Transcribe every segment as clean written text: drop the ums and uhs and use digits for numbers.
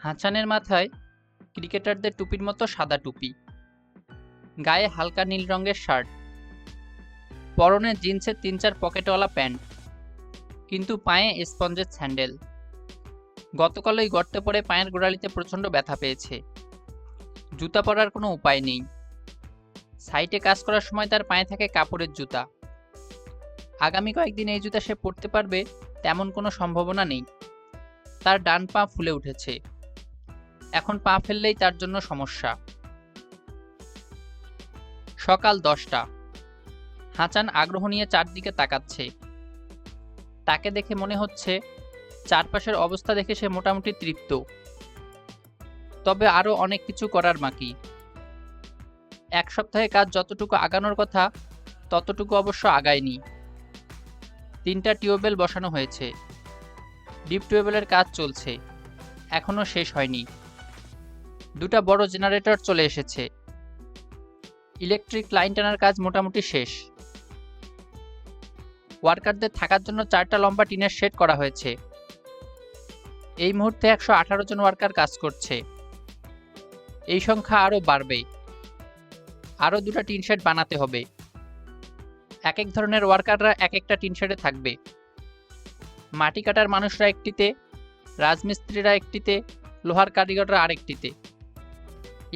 হাসানের মাথায় ক্রিকেটারদের টুপির মতো সাদা টুপি, গায়ে হালকা নীল রঙের শার্ট, পরনে জিন্সের ৩-৪ পকেটওয়ালা প্যান্ট, কিন্তু পায়ে স্পঞ্জের স্যান্ডেল। গতকাল ওই গর্তে পড়ে পায়ের গোড়ালিতে প্রচণ্ড ব্যথা পেয়েছে। জুতা পরার কোনো উপায় নেই। সাইটে কাজ করার সময় তার পায়ে থাকে কাপড়ের জুতা। আগামী কয়েকদিন এই জুতা সে পরতে পারবে তেমন কোনো সম্ভাবনা নেই। তার ডান পা ফুলে উঠেছে। এখন পা ফেললেই তার জন্য সমস্যা। সকাল 10টা। হাসান আগ্রহ নিয়ে চারদিকে তাকাচ্ছে। তাকে দেখে মনে হচ্ছে চারপাশের অবস্থা দেখে সে মোটামুটি তৃপ্ত। তবে আরও অনেক কিছু করার বাকি। এক সপ্তাহে কাজ যতটুকু আগানোর কথা ততটুকু অবশ্য আগায়নি। 3টা টিউবওয়েল বসানো হয়েছে। ডিপ টিউবওয়েলের কাজ চলছে, এখনও শেষ হয়নি। 2টা বড় জেনারেটর চলে এসেছে। ইলেকট্রিক লাইন টানার কাজ মোটামুটি শেষ। ওয়ার্কারদের থাকার জন্য 4টা লম্বা টিনের শেড করা হয়েছে। এই মুহূর্তে 118 জন ওয়ার্কার কাজ করছে। এই সংখ্যা আরও বাড়বে। আরও 2টা টিন শেড বানাতে হবে। এক এক ধরনের ওয়ার্কাররা এক একটা টিন শেডে থাকবে। মাটি কাটার মানুষরা একটিতে, রাজমিস্ত্রিরা একটিতে, লোহার কারিগররা আরেকটিতে,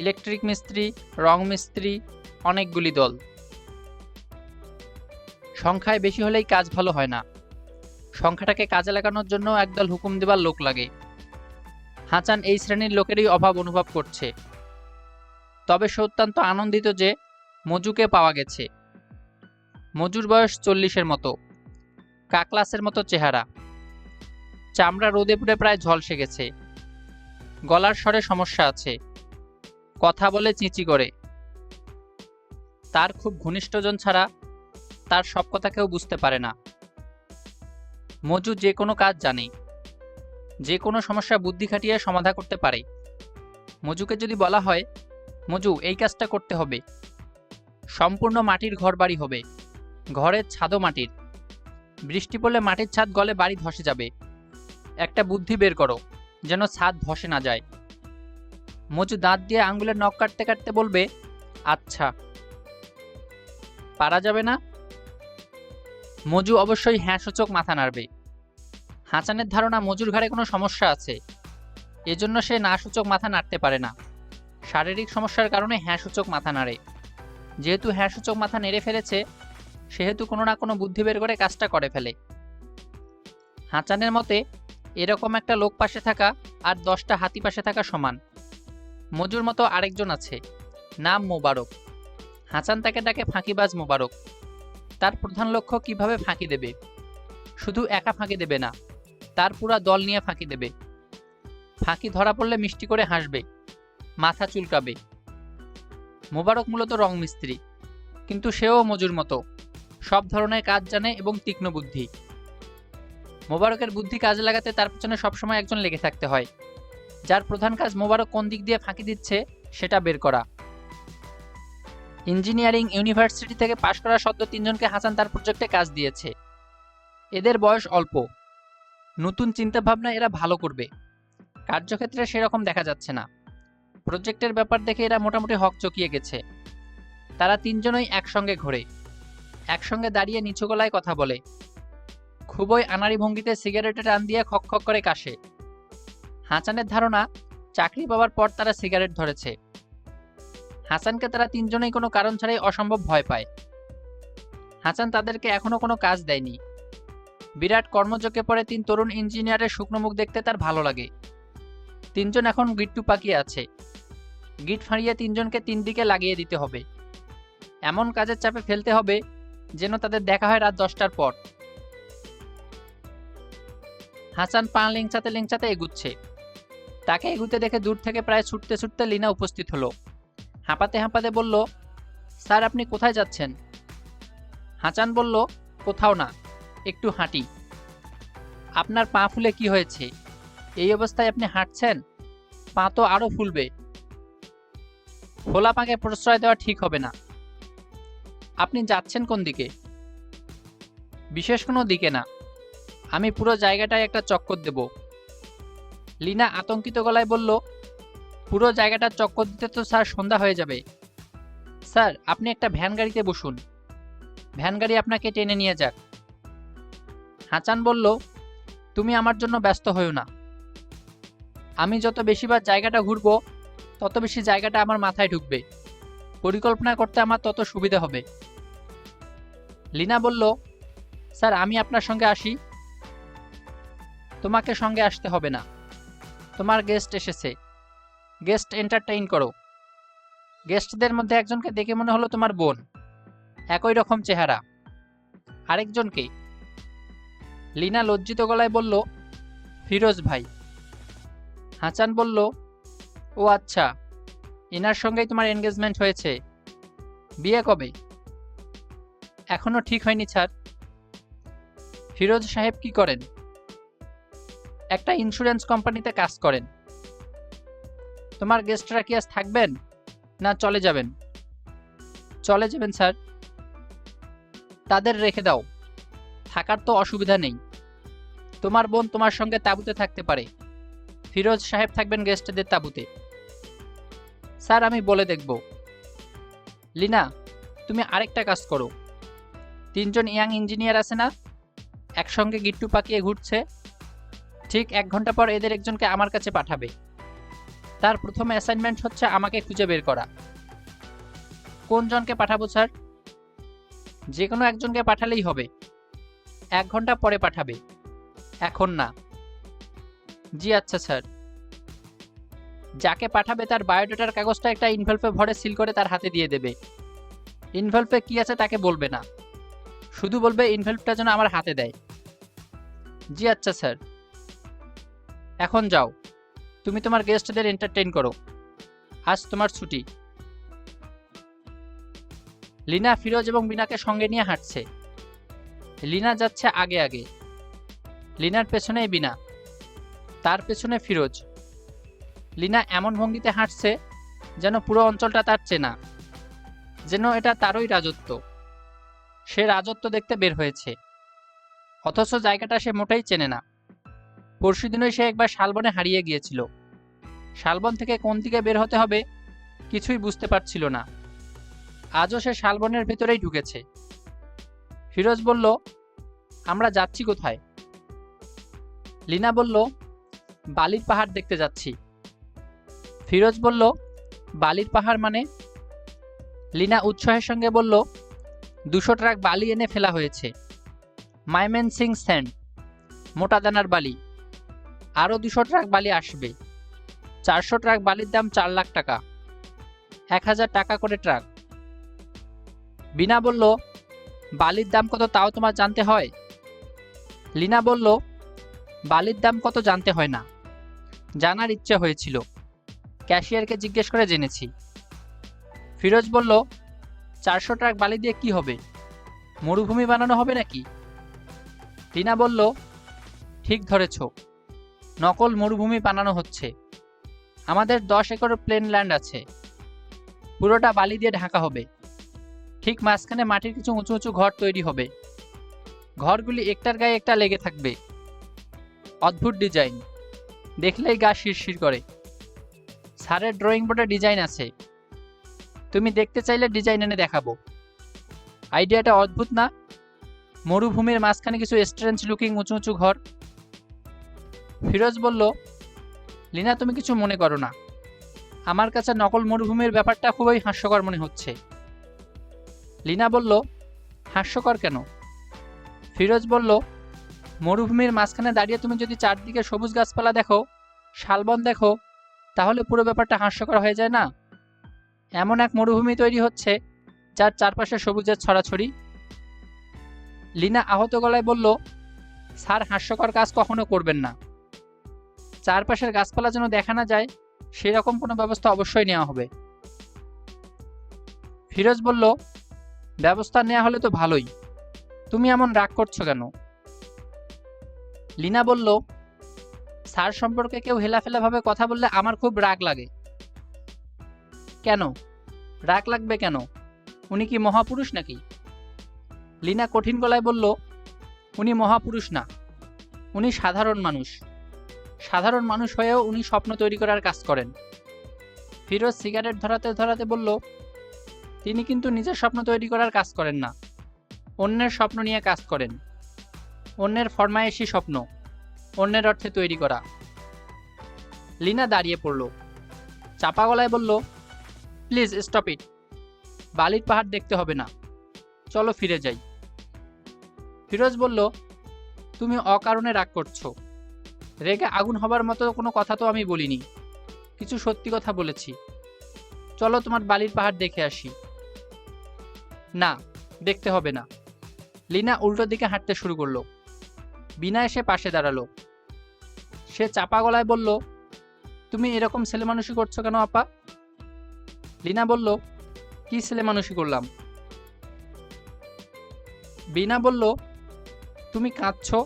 ইলেকট্রিক মিস্ত্রি, রং মিস্ত্রি, অনেকগুলি দল। সংখ্যায় বেশি হলেই কাজ ভালো হয় না। সংখ্যাটাকে কাজে লাগানোর জন্য একদল হুকুম দেবার লোক লাগে। হাসান এই শ্রেণীর লোকেরই অভাব অনুভব করছে। তবে সে অত্যন্ত আনন্দিত যে মজুকে পাওয়া গেছে। মজুর বয়স 40-এর মতো, কাকলাসের মতো চেহারা, চামড়া রোদে পুড়ে প্রায় ঝলসে গেছে। গলার স্বরে সমস্যা আছে, কথা বলে চিঁচি করে। তার খুব ঘনিষ্ঠজন ছাড়া তার সব কথা কেউ বুঝতে পারে না। মজু যে কোনো কাজ জানে, যে কোনো সমস্যা বুদ্ধি খাটিয়ে সমাধান করতে পারে। মজুকে যদি বলা হয়, মজু এই কাজটা করতে হবে, সম্পূর্ণ মাটির ঘর বাড়ি হবে, ঘরের ছাদও মাটির, বৃষ্টি পড়লে মাটির ছাদ গলে বাড়ি ধসে যাবে, একটা বুদ্ধি বের করো যেন ছাদ ধসে না যায়। মজু দাঁত দিয়ে আঙ্গুলের নখ কাটতে কাটতে বলবে, আচ্ছা। পারা যাবে না? মজু অবশ্যই হ্যাঁ সূচক মাথা নাড়বে। হাসানের ধারণা মজুর ঘাড়ে কোনো সমস্যা আছে, এজন্য সে না সূচক মাথা নাড়তে পারে না। শারীরিক সমস্যার কারণে হ্যাঁ সূচক মাথা নাড়ে। যেহেতু হ্যাঁ সূচক মাথা নেড়ে ফেলেছে, সেহেতু কোনো না কোনো বুদ্ধি বের করে কাজটা করে ফেলে। হাসানের মতে এরকম একটা লোক পাশে থাকা আর 10টা হাতি পাশে থাকা সমান। মজুর মতো আরেকজন আছে, নাম মোবারক। হাসান তাকে ডাকে ফাঁকিবাজ মোবারক। তার প্রধান লক্ষ্য কিভাবে ফাঁকি দেবে। শুধু একা ফাঁকি দেবে না, তার পুরা দল নিয়ে ফাঁকি দেবে। ফাঁকি ধরা পড়লে মিষ্টি করে হাসবে, মাথা চুলকাবে। মোবারক মূলত রং মিস্ত্রি, কিন্তু সেও মজুর মতো সব ধরনের কাজ জানে এবং তীক্ষ্ণ বুদ্ধি। মোবারকের বুদ্ধি কাজে লাগাতে তার পেছনে সবসময় একজন লেগে থাকতে হয়, যার প্রধান কাজ মোবারক কোন দিক দিয়ে ফাঁকি দিচ্ছে সেটা বের করা। ইঞ্জিনিয়ারিং ইউনিভার্সিটি থেকে পাশ করা সদ্য 3 জনকে হাসান তার প্রজেক্টে কাজ দিয়েছে। এদের বয়স অল্প, নতুন চিন্তাভাবনা, এরা ভালো করবে। কার্যক্ষেত্রে সেরকম দেখা যাচ্ছে না। প্রজেক্টের ব্যাপার দেখে এরা মোটামুটি হক চকিয়ে গেছে। তারা 3 জনই একসঙ্গে ঘোরে, একসঙ্গে দাঁড়িয়ে নিচু গলায় কথা বলে, খুবই আনাড়ি ভঙ্গিতে সিগারেটে টান দিয়ে খক খক করে কাশে। হাসানের ধারণা চাকরি পাওয়ার পর তারা সিগারেট ধরেছে। হাসানকে তারা 3 জনেই কোনো কারণ ছাড়াই অসম্ভব ভয় পায়। হাসান তাদেরকে এখনো কোনো কাজ দেয়নি। বিরাট কর্মযোগে পরে 3 তরুণ ইঞ্জিনিয়ারের শুকনো মুখ দেখতে তার ভালো লাগে। 3 জন এখন গিট্টু পাকিয়ে আছে। গিট ফাঁড়িয়ে 3 জনকে 3 দিকে লাগিয়ে দিতে হবে। এমন কাজের চাপে ফেলতে হবে যেন তাদের দেখা হয় রাত 10টার পর। হাসান পা লেংচাতে লেংচাতে এগুচ্ছে। তাকে এগুতে দেখে দূর থেকে প্রায় ছুটতে ছুটতে লিনা উপস্থিত হলো। হাঁপাতে হাঁপাতে বলল, স্যার আপনি কোথায় যাচ্ছেন? হাসান বলল, কোথাও না, একটু হাঁটি। আপনার পা ফুলে কি হয়েছে? এই অবস্থায় আপনি হাঁটছেন? পা তো আরো ফুলবে। ফোলা পাকে প্রশ্রয় দেওয়া ঠিক হবে না। আপনি যাচ্ছেন কোন দিকে? বিশেষ কোনো দিকে না, আমি পুরো জায়গাটায় একটা চক্কর দেব। লিনা আতঙ্কিত গলায় বলল, পুরো জায়গাটা চক্কর দিতে তো স্যার সন্ধ্যা হয়ে যাবে। স্যার, আপনি একটা ভ্যান গাড়িতে বসুন, ভ্যান গাড়ি আপনাকে টেনে নিয়ে যাক। হাসান বলল, তুমি আমার জন্য ব্যস্ত হইও না, আমি যত বেশিবার জায়গাটা ঘুরবো তত বেশি জায়গাটা আমার মাথায় ঢুকবে, পরিকল্পনা করতে আমার তত সুবিধা হবে। লিনা বলল, স্যার আমি আপনার সঙ্গে আসি। তোমাকে সঙ্গে আসতে হবে না, তোমার গেস্ট এসেছে, গেস্ট এন্টারটেইন করো। গেস্টদের মধ্যে একজনকে দেখে মনে হলো তোমার বোন, একই রকম চেহারা। আরেকজনকে? লিনা লজ্জিত গলায় বলল, ফিরোজ ভাই। হাসান বলল, ও আচ্ছা, এনার সঙ্গেই তোমার এনগেজমেন্ট হয়েছে। বিয়ে কবে? এখনো ঠিক হয়নি স্যার। ফিরোজ সাহেব কি করেন? একটা ইন্স্যুরেন্স কোম্পানিতে কাজ করেন। তোমার গেস্টরা কি আজ থাকবেন না চলে যাবেন? চলে যাবেন স্যার। তাদের রেখে দাও, থাকার তো অসুবিধা নেই। তোমার বোন তোমার সঙ্গে তাঁবুতে থাকতে পারে, ফিরোজ সাহেব থাকবেন গেস্টদের তাঁবুতে। স্যার আমি বলে দেখব। লিনা, তুমি আরেকটা কাজ করো, 3 জন ইয়াং ইঞ্জিনিয়ার আছে না, একসঙ্গে গিট্টু পাকিয়ে ঘুরছে, ঠিক 1 ঘন্টা পর এদের একজনকে আমার কাছে পাঠাবে। তার প্রথম অ্যাসাইনমেন্ট হচ্ছে আমাকে খুঁজে বের করা। কোন জনকে পাঠাবো স্যার? যে কোনো একজনকে পাঠালেই হবে। 1 ঘন্টা পরে পাঠাবে, এখন না। জি আচ্ছা স্যার। যাকে পাঠাবে তার বায়োডাটার কাগজটা একটা ইনভেলভে ভরে সিল করে তার হাতে দিয়ে দেবে। ইনভেলভে কি আছে তাকে বলবে না, শুধু বলবে ইনভেলভটা যেন আমার হাতে দেয়। জি আচ্ছা স্যার। এখন যাও, তুমি তোমার গেস্টদের এন্টারটেইন করো, আজ তোমার ছুটি। লিনা ফিরোজ এবং বিনাকে সঙ্গে নিয়ে হাঁটছে। লিনা যাচ্ছে আগে আগে, লিনার পেছনেই বিনা, তার পেছনে ফিরোজ। লিনা এমন ভঙ্গিতে হাঁটছে যেন পুরো অঞ্চলটা তার চেনা, যেন এটা তারই রাজত্ব, সে রাজত্ব দেখতে বের হয়েছে, অথচ জায়গাটা সে মোটেই চেনে না। পরশুদিনই সে একবার শালবনে হারিয়ে গিয়েছিল, শালবন থেকে কোন দিকে বের হতে হবে কিছুই বুঝতে পারছিল না। আজও সে শালবনের ভেতরেই ঢুকেছে। ফিরোজ বলল, আমরা যাচ্ছি কোথায়? লিনা বলল, বালির পাহাড় দেখতে যাচ্ছি। ফিরোজ বলল, বালির পাহাড় মানে? লিনা উৎসাহের সঙ্গে বলল, 200 ট্রাক বালি এনে ফেলা হয়েছে, মাইমেনসিং স্যান্ড, মোটা দানার বালি। আরও 200 ট্রাক বালি আসবে, 400 ট্রাক বালির দাম 4 লাখ টাকা, 1000 টাকা করে ট্রাক। বিনা বলল, বালির দাম কত তাও তোমার জানতে হয়? লিনা বলল, বালির দাম কত জানতে হয় না, জানার ইচ্ছে হয়েছিল, ক্যাশিয়ারকে জিজ্ঞেস করে জেনেছি। ফিরোজ বলল, 400 ট্রাক বালি দিয়ে কি হবে, মরুভূমি বানানো হবে নাকি? লিনা বলল, ঠিক ধরেছ, নকল মরুভূমি বানানো হচ্ছে। আমাদের 10 একর প্লেন ল্যান্ড আছে, পুরোটা বালি দিয়ে ঢাকা হবে, ঠিক মাঝখানে মাটির কিছু উঁচু উঁচু ঘর তৈরি হবে, ঘরগুলি একটার গায়ে একটা লেগে থাকবে। অদ্ভুত ডিজাইন, দেখলেই গা শিরশির করে। স্যারের ড্রয়িং বোর্ডে ডিজাইন আছে, তুমি দেখতে চাইলে ডিজাইন এনে দেখাবো। আইডিয়াটা অদ্ভুত না? মরুভূমির মাঝখানে কিছু স্ট্রেঞ্জ লুকিং উঁচু উঁচু ঘর। ফিরোজ বলল, লিনা তুমি কিছু মনে করো না, আমার কাছে নকল মরুভূমির ব্যাপারটা খুবই হাস্যকর মনে হচ্ছে। লিনা বলল, হাস্যকর কেন? ফিরোজ বলল, মরুভূমির মাঝখানে দাঁড়িয়ে তুমি যদি চারদিকে সবুজ গাছপালা দেখো, শালবন দেখো, তাহলে পুরো ব্যাপারটা হাস্যকর হয়ে যায় না? এমন এক মরুভূমি তৈরি হচ্ছে যার চারপাশে সবুজের ছড়াছড়ি। লিনা আহত গলায় বলল, স্যার হাস্যকর কাজ কখনো করবেন না, চারপাশের গাছপালা যেন দেখা না যায় সেরকম কোনো ব্যবস্থা অবশ্যই নেওয়া হবে। ফিরোজ বলল, ব্যবস্থা নেওয়া হলে তো ভালোই, তুমি এমন রাগ করছো কেন? লিনা বলল, স্যার সম্পর্কে কেউ হেলাফেলাভাবে কথা বললে আমার খুব রাগ লাগে। কেন রাগ লাগবে কেন? উনি কি মহাপুরুষ নাকি? লিনা কঠিন গলায় বলল, উনি মহাপুরুষ না, উনি সাধারণ মানুষ, সাধারণ মানুষ হয়েও উনি স্বপ্ন তৈরি করার কাজ করেন। ফিরোজ সিগারেট ধরাতে ধরাতে বলল, তিনি কিন্তু নিজের স্বপ্ন তৈরি করার কাজ করেন না, অন্যের স্বপ্ন নিয়ে কাজ করেন। অন্যের ফরমায়েশি স্বপ্ন অন্যের অর্থে তৈরি করা। লিনা দাঁড়িয়ে পড়ল, চাপা গলায় বলল, প্লিজ স্টপ ইট। বালির পাহাড় দেখতে হবে না, চলো ফিরে যাই। ফিরোজ বলল, তুমি অকারণে রাগ করছো। রেগে আগুন হবার মতো কোনো কথা তো আমি বলিনি, কিছু সত্যি কথা বলেছি। চলো তোমার বালির পাহাড় দেখে আসি। না, দেখতে হবে না। লিনা উল্টো দিকে হাঁটতে শুরু করলো। বিনা এসে পাশে দাঁড়ালো। সে চাপা গলায় বলল, তুমি এরকম ছেলেমানুষি করছো কেন আপা? লিনা বলল, কি ছেলেমানুষি করলাম? বিনা বলল, তুমি কাঁদছো,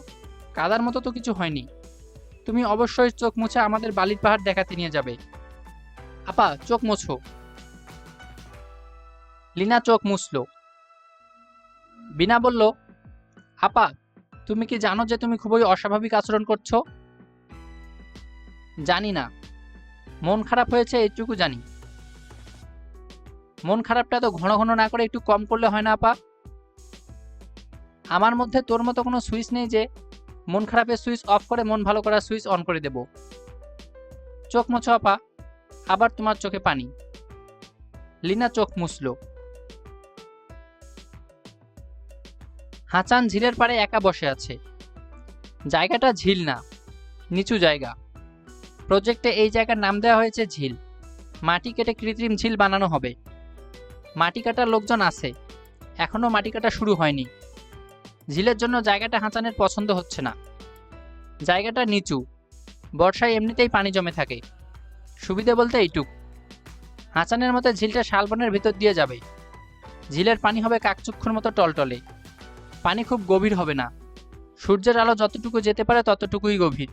কাদার মতো তো কিছু হয়নি। তুমি অবশ্যই চোখ মুছে আমাদের বালির পাহাড় দেখাতে নিয়ে যাবে। আপা, চোখ মুছো। লিনা চোখ মুছল। বিনা বলল, আপা, তুমি কি জানো যে তুমি খুবই অস্বাভাবিক আচরণ করছো? জানি না, মন খারাপ হয়েছে এইটুকু জানি। মন খারাপটা তো ঘন ঘন না করে একটু কম করলে হয় না আপা? আমার মধ্যে তোর মতো কোনো সুইচ নেই যে মন খারাপের সুইচ অফ করে মন ভালো করার সুইচ অন করে দেব। চোখ মুছো আপা, আবার তোমার চোখে পানি। লিনা চোখ মুছল। হাসান ঝিলের পাড়ে একা বসে আছে। জায়গাটা ঝিল না, নিচু জায়গা। প্রজেক্টে এই জায়গার নাম দেওয়া হয়েছে ঝিল। মাটি কেটে কৃত্রিম ঝিল বানানো হবে। মাটি কাটার লোকজন আছে, এখনো মাটি কাটা শুরু হয়নি। ঝিলের জন্য জায়গাটা হাসানের পছন্দ হচ্ছে না। জায়গাটা নিচু, বর্ষায় এমনিতেই পানি জমে থাকে। সুবিধে বলতে এইটুক, হাসানের মতে ঝিলটা শালবনের ভিতর দিয়ে যাবে। ঝিলের পানি হবে কাকচুক্ষুর মতো টলটলে। পানি খুব গভীর হবে না, সূর্যের আলো যতটুকু যেতে পারে ততটুকুই গভীর।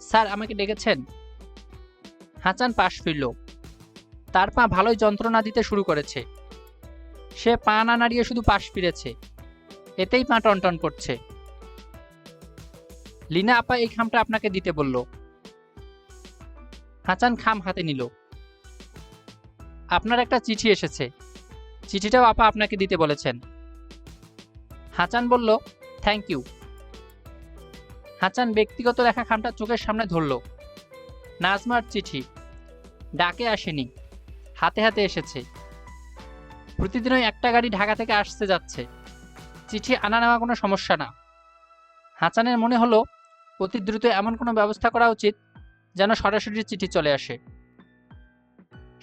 স্যার, আমাকে ডেকেছেন? হাসান পাশ ফিরল। তার পা ভালোই যন্ত্রণা দিতে শুরু করেছে। সে পা না নাড়িয়ে শুধু পাশ ফিরেছে, এতেই পা টনটন করছে। লিনা আপা এই খামটা আপনাকে দিতে বলল। হাসান খাম হাতে নিল। আপনার একটা চিঠি এসেছে, চিঠিটাও আপা আপনাকে দিতে বলেছেন। হাসান বলল, থ্যাংক ইউ। হাসান ব্যক্তিগত লেখা খামটা চোখের সামনে ধরল। নাজমার চিঠি, ডাকে আসেনি, হাতে হাতে এসেছে। প্রতিদিনই একটা গাড়ি ঢাকা থেকে আসতে যাচ্ছে, চিঠি আনা নেওয়া কোনো সমস্যা না। হাসানের মনে হলো অতি দ্রুত এমন কোনো ব্যবস্থা করা উচিত যেন সরাসরি চিঠি চলে আসে।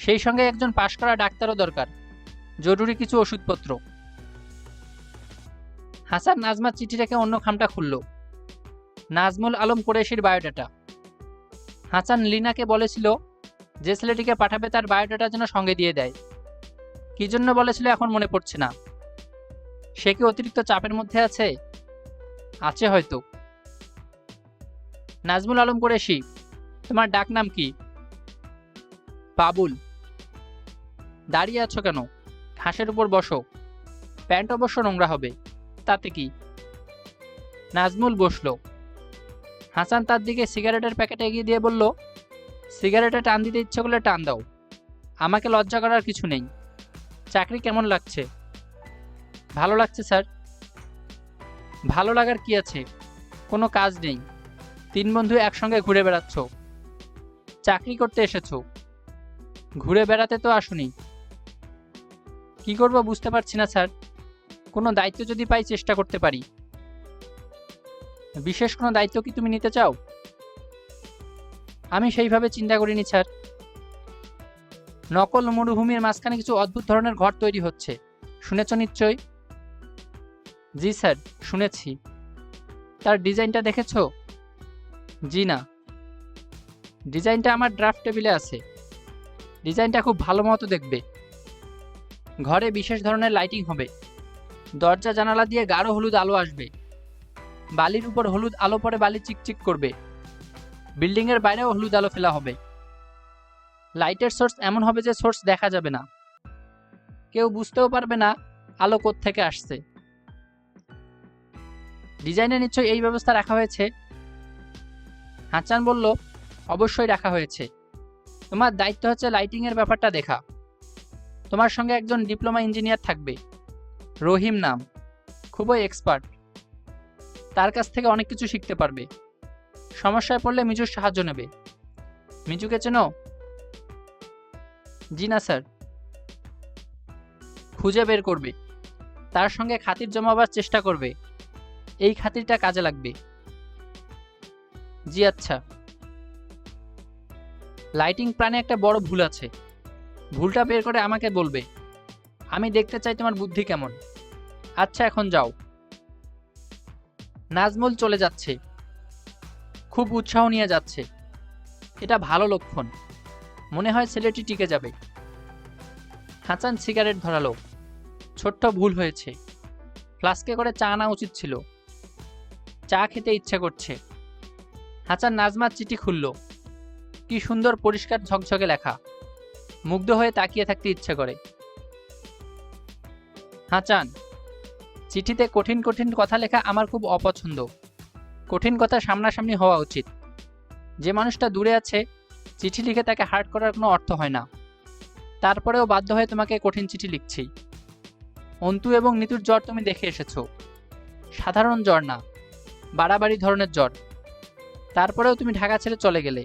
সেই সঙ্গে একজন পাশ করা ডাক্তারও দরকার, জরুরি কিছু ওষুধপত্র। হাসান নাজমার চিঠি রেখে অন্য খামটা খুলল। নাজমুল আলম কুরেশির বায়োডাটা। হাসান লিনাকে বলেছিল যে ছেলেটিকে পাঠাবে তার বায়োডাটা যেন সঙ্গে দিয়ে দেয়। কি জন্য বলেছিল এখন মনে পড়ছে না। সে কি অতিরিক্ত চাপের মধ্যে আছে? আছে হয়তো। নাজমুল আলম কুরেশি, তোমার ডাক নাম কি? বাবুল। দাঁড়িয়ে আছো কেন? ঘাসের উপর বসো, প্যান্ট অবশ্য নোংরা হবে, তাতে কি? নাজমুল বসল। হাসান তার দিকে সিগারেটের প্যাকেট এগিয়ে দিয়ে বলল, সিগারেটে টান দিতে ইচ্ছে করলে টান দাও, আমাকে লজ্জা করার কিছু নেই। চাকরি কেমন লাগছে? ভালো লাগছে স্যার। ভালো লাগার কি আছে, কোনো কাজ নেই, 3 বন্ধু একসঙ্গে ঘুরে বেড়াচ্ছ। চাকরি করতে এসেছো, ঘুরে বেড়াতে তো আসুনি। কি করব বুঝতে পারছি না স্যার। কোনো দায়িত্ব যদি পাই চেষ্টা করতে পারি। বিশেষ কোনো দায়িত্ব কি তুমি নিতে চাও? আমি সেইভাবে চিন্তা করিনি স্যার। নকল মরুভূমির মাঝখানে কিছু অদ্ভুত ধরনের ঘর তৈরি হচ্ছে, শুনেছ নিশ্চয়ই? জি স্যার, শুনেছি। তার ডিজাইনটা দেখেছ? জি না। ডিজাইনটা আমার ড্রাফট টেবিলে আছে। ডিজাইনটা খুব ভালো মতো দেখবে। ঘরে বিশেষ ধরনের লাইটিং হবে, দরজা জানালা দিয়ে গাঢ় হলুদ আলো আসবে, বালির উপর হলুদ আলো পড়ে বালি চিকচিক করবে। বিল্ডিং এর বাইরেও হলুদ আলো ফেলা হবে। লাইটের সোর্স এমন হবে যে সোর্স দেখা যাবে না, কেউ বুঝতেও পারবে না আলো কোত্থেকে আসছে। ডিজাইনে নিশ্চয়ই এই ব্যবস্থা রাখা হয়েছে হাসান বলল, অবশ্যই রাখা হয়েছে। তোমার দায়িত্ব হচ্ছে লাইটিংয়ের ব্যাপারটা দেখা। তোমার সঙ্গে একজন ডিপ্লোমা ইঞ্জিনিয়ার থাকবে, রহিম নাম, খুবই এক্সপার্ট। তার কাছ থেকে অনেক কিছু শিখতে পারবে। সমস্যায় পড়লে মিজুর সাহায্য নেবে। মিজুকে চেনো? জি না স্যার। খুঁজে বের করবে, তার সঙ্গে খাতির জমাবার চেষ্টা করবে। এই খাতিরটা কাজে লাগবে। জি আচ্ছা। লাইটিং প্ল্যানে একটা বড় ভুল আছে। ভুলটা বের করে আমাকে বলবে। আমি দেখতে চাই তোমার বুদ্ধি কেমন। আচ্ছা, এখন যাও। নাজমুল চলে যাচ্ছে, খুব উৎসাহ নিয়ে যাচ্ছে। এটা ভালো লক্ষণ। মনে হয় ছেলেটি টিকে যাবে। হাসান সিগারেট ধরালো। ছোট্ট ভুল হয়েছে। ফ্লাস্কে করে চা আনা উচিত ছিল। চা খেতে ইচ্ছে করছে। হাসান নাজমার চিঠি খুলল। কি সুন্দর পরিষ্কার ঝকঝকে লেখা। মুগ্ধ হয়ে তাকিয়ে থাকতে ইচ্ছে করে। হাসান, চিঠিতে কঠিন কঠিন কথা লেখা আমার খুব অপছন্দ। কঠিন কথা সামনাসামনি হওয়া উচিত। যে মানুষটা দূরে আছে, চিঠি লিখে তাকে হার্ট করার কোনো অর্থ হয় না। তারপরেও বাধ্য হয়ে তোমাকে কঠিন চিঠি লিখছি। অন্তু এবং নিতুর জ্বর তুমি দেখে এসেছো। সাধারণ জ্বর না, বাড়াবাড়ি ধরনের জ্বর। তারপরেও তুমি ঢাকা ছেড়ে চলে গেলে।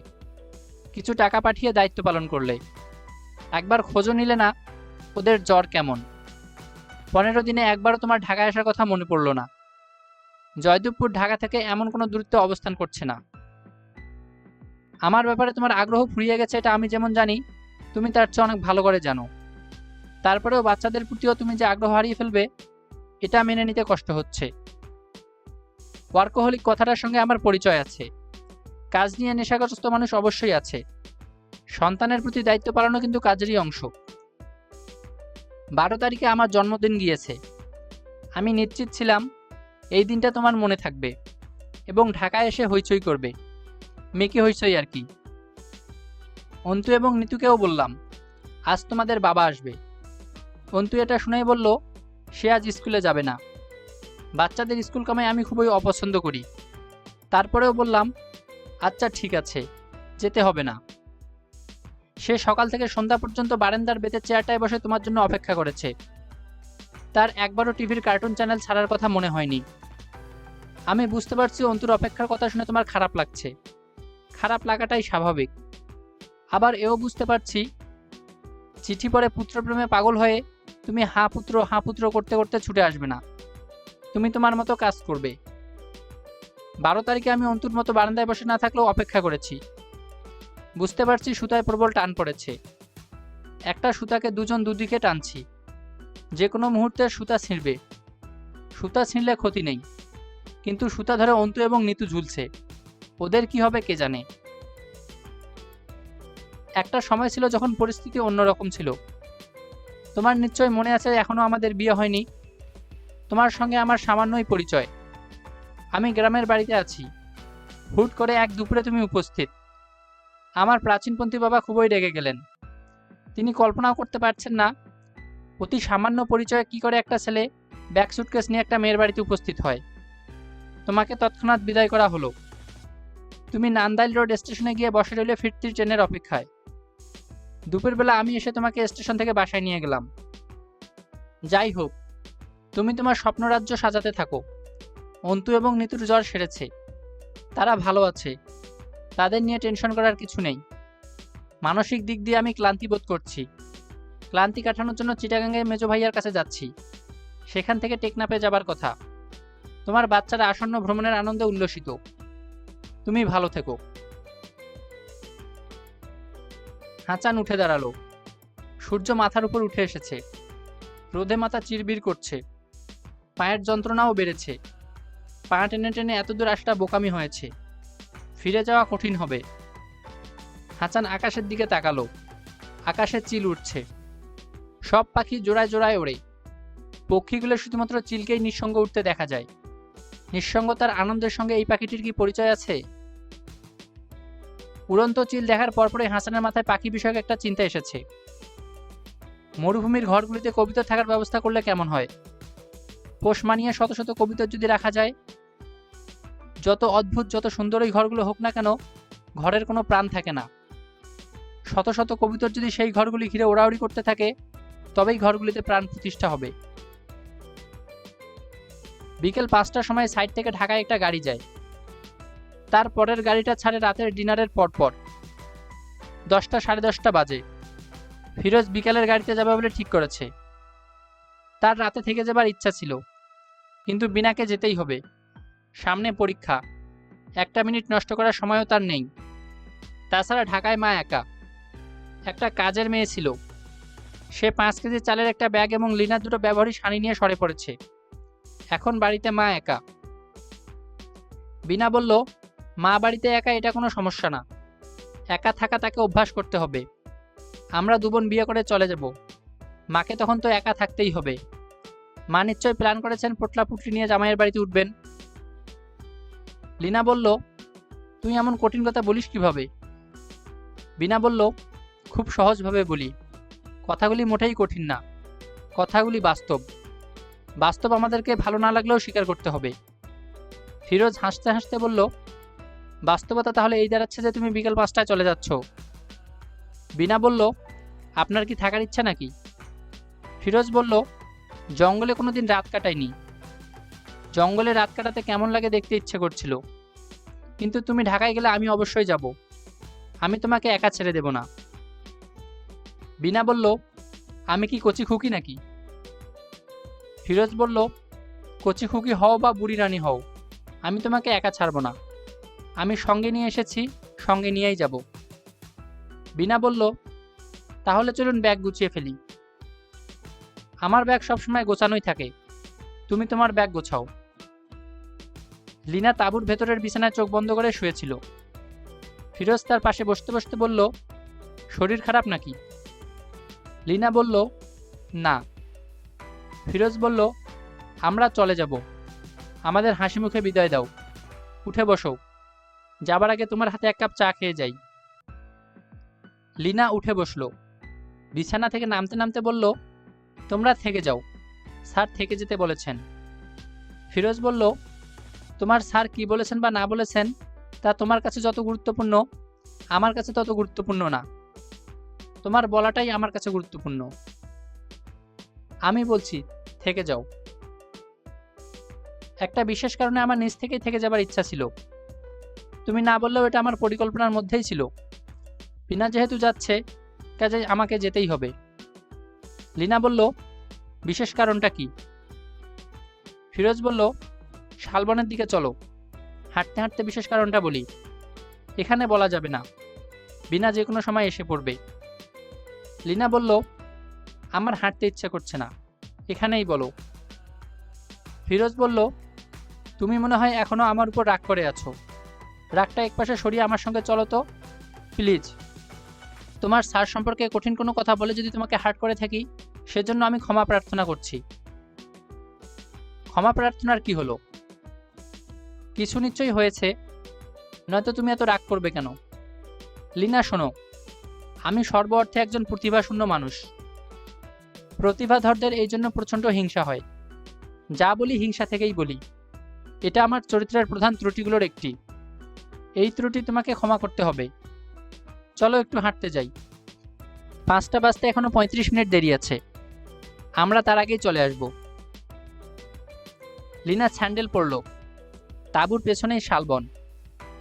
কিছু টাকা পাঠিয়ে দায়িত্ব পালন করলে। একবার খোঁজও নিলে না ওদের জ্বর কেমন। 15 দিনে একবারও তোমার ঢাকায় আসার কথা মনে পড়ল না। জয়দেবপুর ঢাকা থেকে এমন কোনো দূরত্বে অবস্থান করছে না। আমার ব্যাপারে তোমার আগ্রহ ফুরিয়ে গেছে, এটা আমি যেমন জানি, তুমি তার চেয়ে অনেক ভালো করে জানো। তারপরেও বাচ্চাদের প্রতিও তুমি যে আগ্রহ হারিয়ে ফেলবে, এটা মেনে নিতে কষ্ট হচ্ছে। ওয়ার্কোহলিক কথাটার সঙ্গে আমার পরিচয় আছে। কাজ নিয়ে নেশাগ্রস্ত মানুষ অবশ্যই আছে। সন্তানের প্রতি দায়িত্ব পালনও কিন্তু কাজেরই অংশ। 12 তারিখে আমার জন্মদিন গিয়েছে। আমি নিশ্চিত ছিলাম এই দিনটা তোমার মনে থাকবে এবং ঢাকায় এসে হইচই করবে। মেকি হইচই আর কি। অন্তু এবং নিতুকেও বললাম, আজ তোমাদের বাবা আসবে। অন্তু এটা শুনেই বলল, সে আজ স্কুলে যাবে না। বাচ্চাদের স্কুল কামাই আমি খুবই অপছন্দ করি। তারপরেও বললাম, আচ্ছা ঠিক আছে, যেতে হবে না। সে সকাল থেকে সন্ধ্যা পর্যন্ত বারান্দার বেতের চেয়ারটায় বসে তোমার জন্য অপেক্ষা করেছে। তার একবারও টিভির কার্টুন চ্যানেল ছাড়ার কথা মনে হয়নি। আমি বুঝতে পারছি অন্তুর অপেক্ষার কথা শুনে তোমার খারাপ লাগছে। খারাপ লাগাটাই স্বাভাবিক। আবার এও বুঝতে পারছি চিঠি পড়ে পুত্রপ্রেমে পাগল হয়ে তুমি হাঁ পুত্র করতে করতে ছুটে আসবে না। তুমি তোমার মতো কাজ করবে। 12 তারিখে আমি অন্তুর মতো বারান্দায় বসে না থাকলেও অপেক্ষা করেছি। বুঝতে পারছি সুতায় প্রবল টান পড়েছে। একটা সুতাকে দুজন দুদিকে টানছি। যে কোনো মুহূর্তে সুতা ছিঁড়বে। সুতা ছিঁড়লে ক্ষতি নেই, কিন্তু সুতা ধরে অন্তু এবং নিতু ঝুলছে। ওদের কি হবে কে জানে। একটা সময় ছিল যখন পরিস্থিতি অন্যরকম ছিল। তোমার নিশ্চয় মনে আছে, এখনো আমাদের বিয়ে হয়নি। তোমার সঙ্গে আমার সামান্যই পরিচয়। আমি গ্রামের বাড়িতে আছি। হুট করে এক দুপুরে তুমি উপস্থিত। আমার প্রাচীনপন্থী বাবা খুবই রেগে গেলেন। তিনি কল্পনাও করতে পারছেন না অতি সামান্য পরিচয়ে কি করে একটা ছেলে ব্যাগ সুটকেস নিয়ে একটা মেয়ের বাড়িতে উপস্থিত হয়। তোমাকে তৎক্ষণাৎ বিদায় করা হলো। তুমি নান্দাইল রোড স্টেশনে গিয়ে বসে রইলে ফিরতি ট্রেনের অপেক্ষায়। দুপুরবেলা আমি এসে তোমাকে স্টেশন থেকে বাসায় নিয়ে গেলাম। যাই হোক, তুমি তোমার স্বপ্নরাজ্য সাজাতে থাকো। অন্তু এবং নিতুর জ্বর সেরেছে। তারা ভালো আছে। তাদের নিয়ে টেনশন করার কিছু নেই। মানসিক দিক দিয়ে আমি ক্লান্তি বোধ করছি। ক্লান্তি কাটানোর জন্য চিটাগাঙ্গে মেজো ভাইয়ার কাছে যাচ্ছি। সেখান থেকে টেকনাফে যাবার কথা। তোমার বাচ্চারা আসন্ন ভ্রমণের আনন্দে উল্লসিত। তুমি ভালো থেকো। হাসান উঠে দাঁড়ালো। সূর্য মাথার উপর উঠে এসেছে। রোদে মাথা চিরবির করছে। পায়ের যন্ত্রণাও বেড়েছে। পা টেনে টেনে এতদূর আসাটা বোকামি হয়েছে। ফিরে যাওয়া কঠিন হবে। হাসান আকাশের দিকে তাকালো। আকাশে চিল উঠছে। সব পাখি জোড়ায় জোড়ায় ওড়ে। পক্ষীগুলো শুধুমাত্র চিলকেই নিঃসঙ্গ উঠতে দেখা যায়। নিঃসঙ্গতার আনন্দের সঙ্গে এই পাখিটির কি পরিচয় আছে? উড়ন্ত চিল দেখার পরপরই হাসানের মাথায় পাখি বিষয়ক একটা চিন্তা এসেছে। মরুভূমির ঘরগুলিতে কবিতর থাকার ব্যবস্থা করলে কেমন হয়? পোষ মানিয়ে শত শত কবিতর যদি রাখা যায়। যত অদ্ভুত যত সুন্দর এই ঘরগুলো হোক না কেন, ঘরের কোনো প্রাণ থাকে না। শত শত কবুতর যদি সেই ঘরগুলি ঘিরে ওড়াউড়ি করতে থাকে, তবেই ঘরগুলিতে প্রাণ প্রতিষ্ঠা হবে। বিকেল 5টার সময় সাইড থেকে ঢাকায় একটা গাড়ি যায়। তার পরের গাড়িটা ছাড়ে রাতের ডিনারের পরপর। 10টা সাড়ে 10টা বাজে। ফিরোজ বিকেলের গাড়িতে যাবে বলে ঠিক করেছে। তার রাতে থেকে যাবার ইচ্ছা ছিল, কিন্তু বিনাকে যেতেই হবে। সামনে পরীক্ষা, 1টা মিনিট নষ্ট করার সময়ও তার নেই। তাছাড়া ঢাকায় মা একা। একটা কাজের মেয়ে ছিল, সে 5 কেজি চালের একটা ব্যাগ এবং লিনার দুটো ব্যবহারী শাড়ি নিয়ে সরে পড়েছে। এখন বাড়িতে মা একা। বিনা বলল, মা বাড়িতে একা এটা কোনো সমস্যা না, একা থাকা তাকে অভ্যাস করতে হবে। আমরা 2 বোন বিয়ে করে চলে যাব, মাকে তখন তো একা থাকতেই হবে। মা নিশ্চয় প্ল্যান করেছেন পোটলা পুটলি নিয়ে জামাইয়ের বাড়িতে উঠবেন। লিনা বলল, তুই এমন কঠিন কথা বলিস কিভাবে? বিনা বলল, খুব সহজভাবে বলি। কথাগুলি মোটেই কঠিন না, কথাগুলি বাস্তব। বাস্তব আমাদেরকে ভালো না লাগলেও স্বীকার করতে হবে। ফিরোজ হাসতে হাসতে বলল, বাস্তবতা তাহলে এই দাঁড়াচ্ছে যে তুমি বিকেল 5টায় চলে যাচ্ছ। বিনা বলল, আপনার কি থাকার ইচ্ছা নাকি? ফিরোজ বলল, জঙ্গলে কোনোদিন রাত কাটাইনি। জঙ্গলে রাত কাটাতে কেমন লাগে দেখতে ইচ্ছে করছিল, কিন্তু তুমি ঢাকায় গেলে আমি অবশ্যই যাব। আমি তোমাকে একা ছেড়ে দেব না। বিনা বলল, আমি কি কচি খুকি নাকি? ফিরোজ বলল, কচি খুকি হও বা বুড়ি রানী হও, আমি তোমাকে একা ছাড়ব না। আমি সঙ্গে নিয়ে এসেছি, সঙ্গে নিয়েই যাব। বিনা বলল, তাহলে চলুন ব্যাগ গুছিয়ে ফেলি। আমার ব্যাগ সবসময় গোছানোই থাকে, তুমি তোমার ব্যাগ গোছাও। লিনা তাঁবুর ভেতরের বিছানায় চোখ বন্ধ করে শুয়েছিল। ফিরোজ তার পাশে বসতে বসতে বলল, শরীর খারাপ নাকি? লিনা বলল, না। ফিরোজ বলল, আমরা চলে যাব, আমাদের হাসি মুখে বিদায় দাও। উঠে বসো, যাবার আগে তোমার হাতে 1 কাপ চা খেয়ে যাই। লিনা উঠে বসল। বিছানা থেকে নামতে নামতে বলল, তোমরা থেকে যাও, স্যার থেকে যেতে বলেছেন। ফিরোজ বলল, তোমার স্যার কি বলেছেন বা না বলেছেন তা তোমার কাছে যত গুরুত্বপূর্ণ, আমার কাছে তত গুরুত্বপূর্ণ না। তোমার বলাটাই আমার কাছে গুরুত্বপূর্ণ। আমি বলছি থেকে যাও। একটা বিশেষ কারণে আমার নিজ থেকেই থেকে যাবার ইচ্ছা ছিল। তুমি না বললেও এটা আমার পরিকল্পনার মধ্যেই ছিল। বিনা যেহেতু যাচ্ছে, কাজে আমাকে যেতেই হবে। লিনা বলল, বিশেষ কারণটা কি? ফিরোজ বলল, শালবনের দিকে চলো, হাঁটতে হাঁটতে বিশেষ কারণটা বলি। এখানে বলা যাবে না, বিনা যে কোনো সময় এসে পড়বে। লিনা বলল, আমার হাঁটতে ইচ্ছা করছে না, এখানেই বলো। ফিরোজ বলল, তুমি মনে হয় এখনো আমার উপর রাগ করে আছো। রাগটা একপাশে সরিয়ে আমার সঙ্গে চলো তো প্লিজ। তোমার স্যার সম্পর্কে কঠিন কোনো কথা বলে যদি তোমাকে হার্ট করে থাকি, সেজন্য আমি ক্ষমা প্রার্থনা করছি। ক্ষমা প্রার্থনার কি হলো? কিছু নিশ্চয়ই হয়েছে, নয়তো তুমি এত রাগ করবে কেন? লিনা শোনো, আমি সর্ব অর্থে একজন প্রতিভাশূন্য মানুষ। প্রতিভাধরদের এই জন্য প্রচণ্ড হিংসা হয়। যা বলি হিংসা থেকেই বলি। এটা আমার চরিত্রের প্রধান ত্রুটিগুলোর একটি। এই ত্রুটি তোমাকে ক্ষমা করতে হবে। চলো একটু হাঁটতে যাই। 5টা বাজতে এখনো 35 মিনিট দেরি আছে, আমরা তার আগেই চলে আসব। লিনা স্যান্ডেল পরল। তাঁবুর পেছনেই শালবন,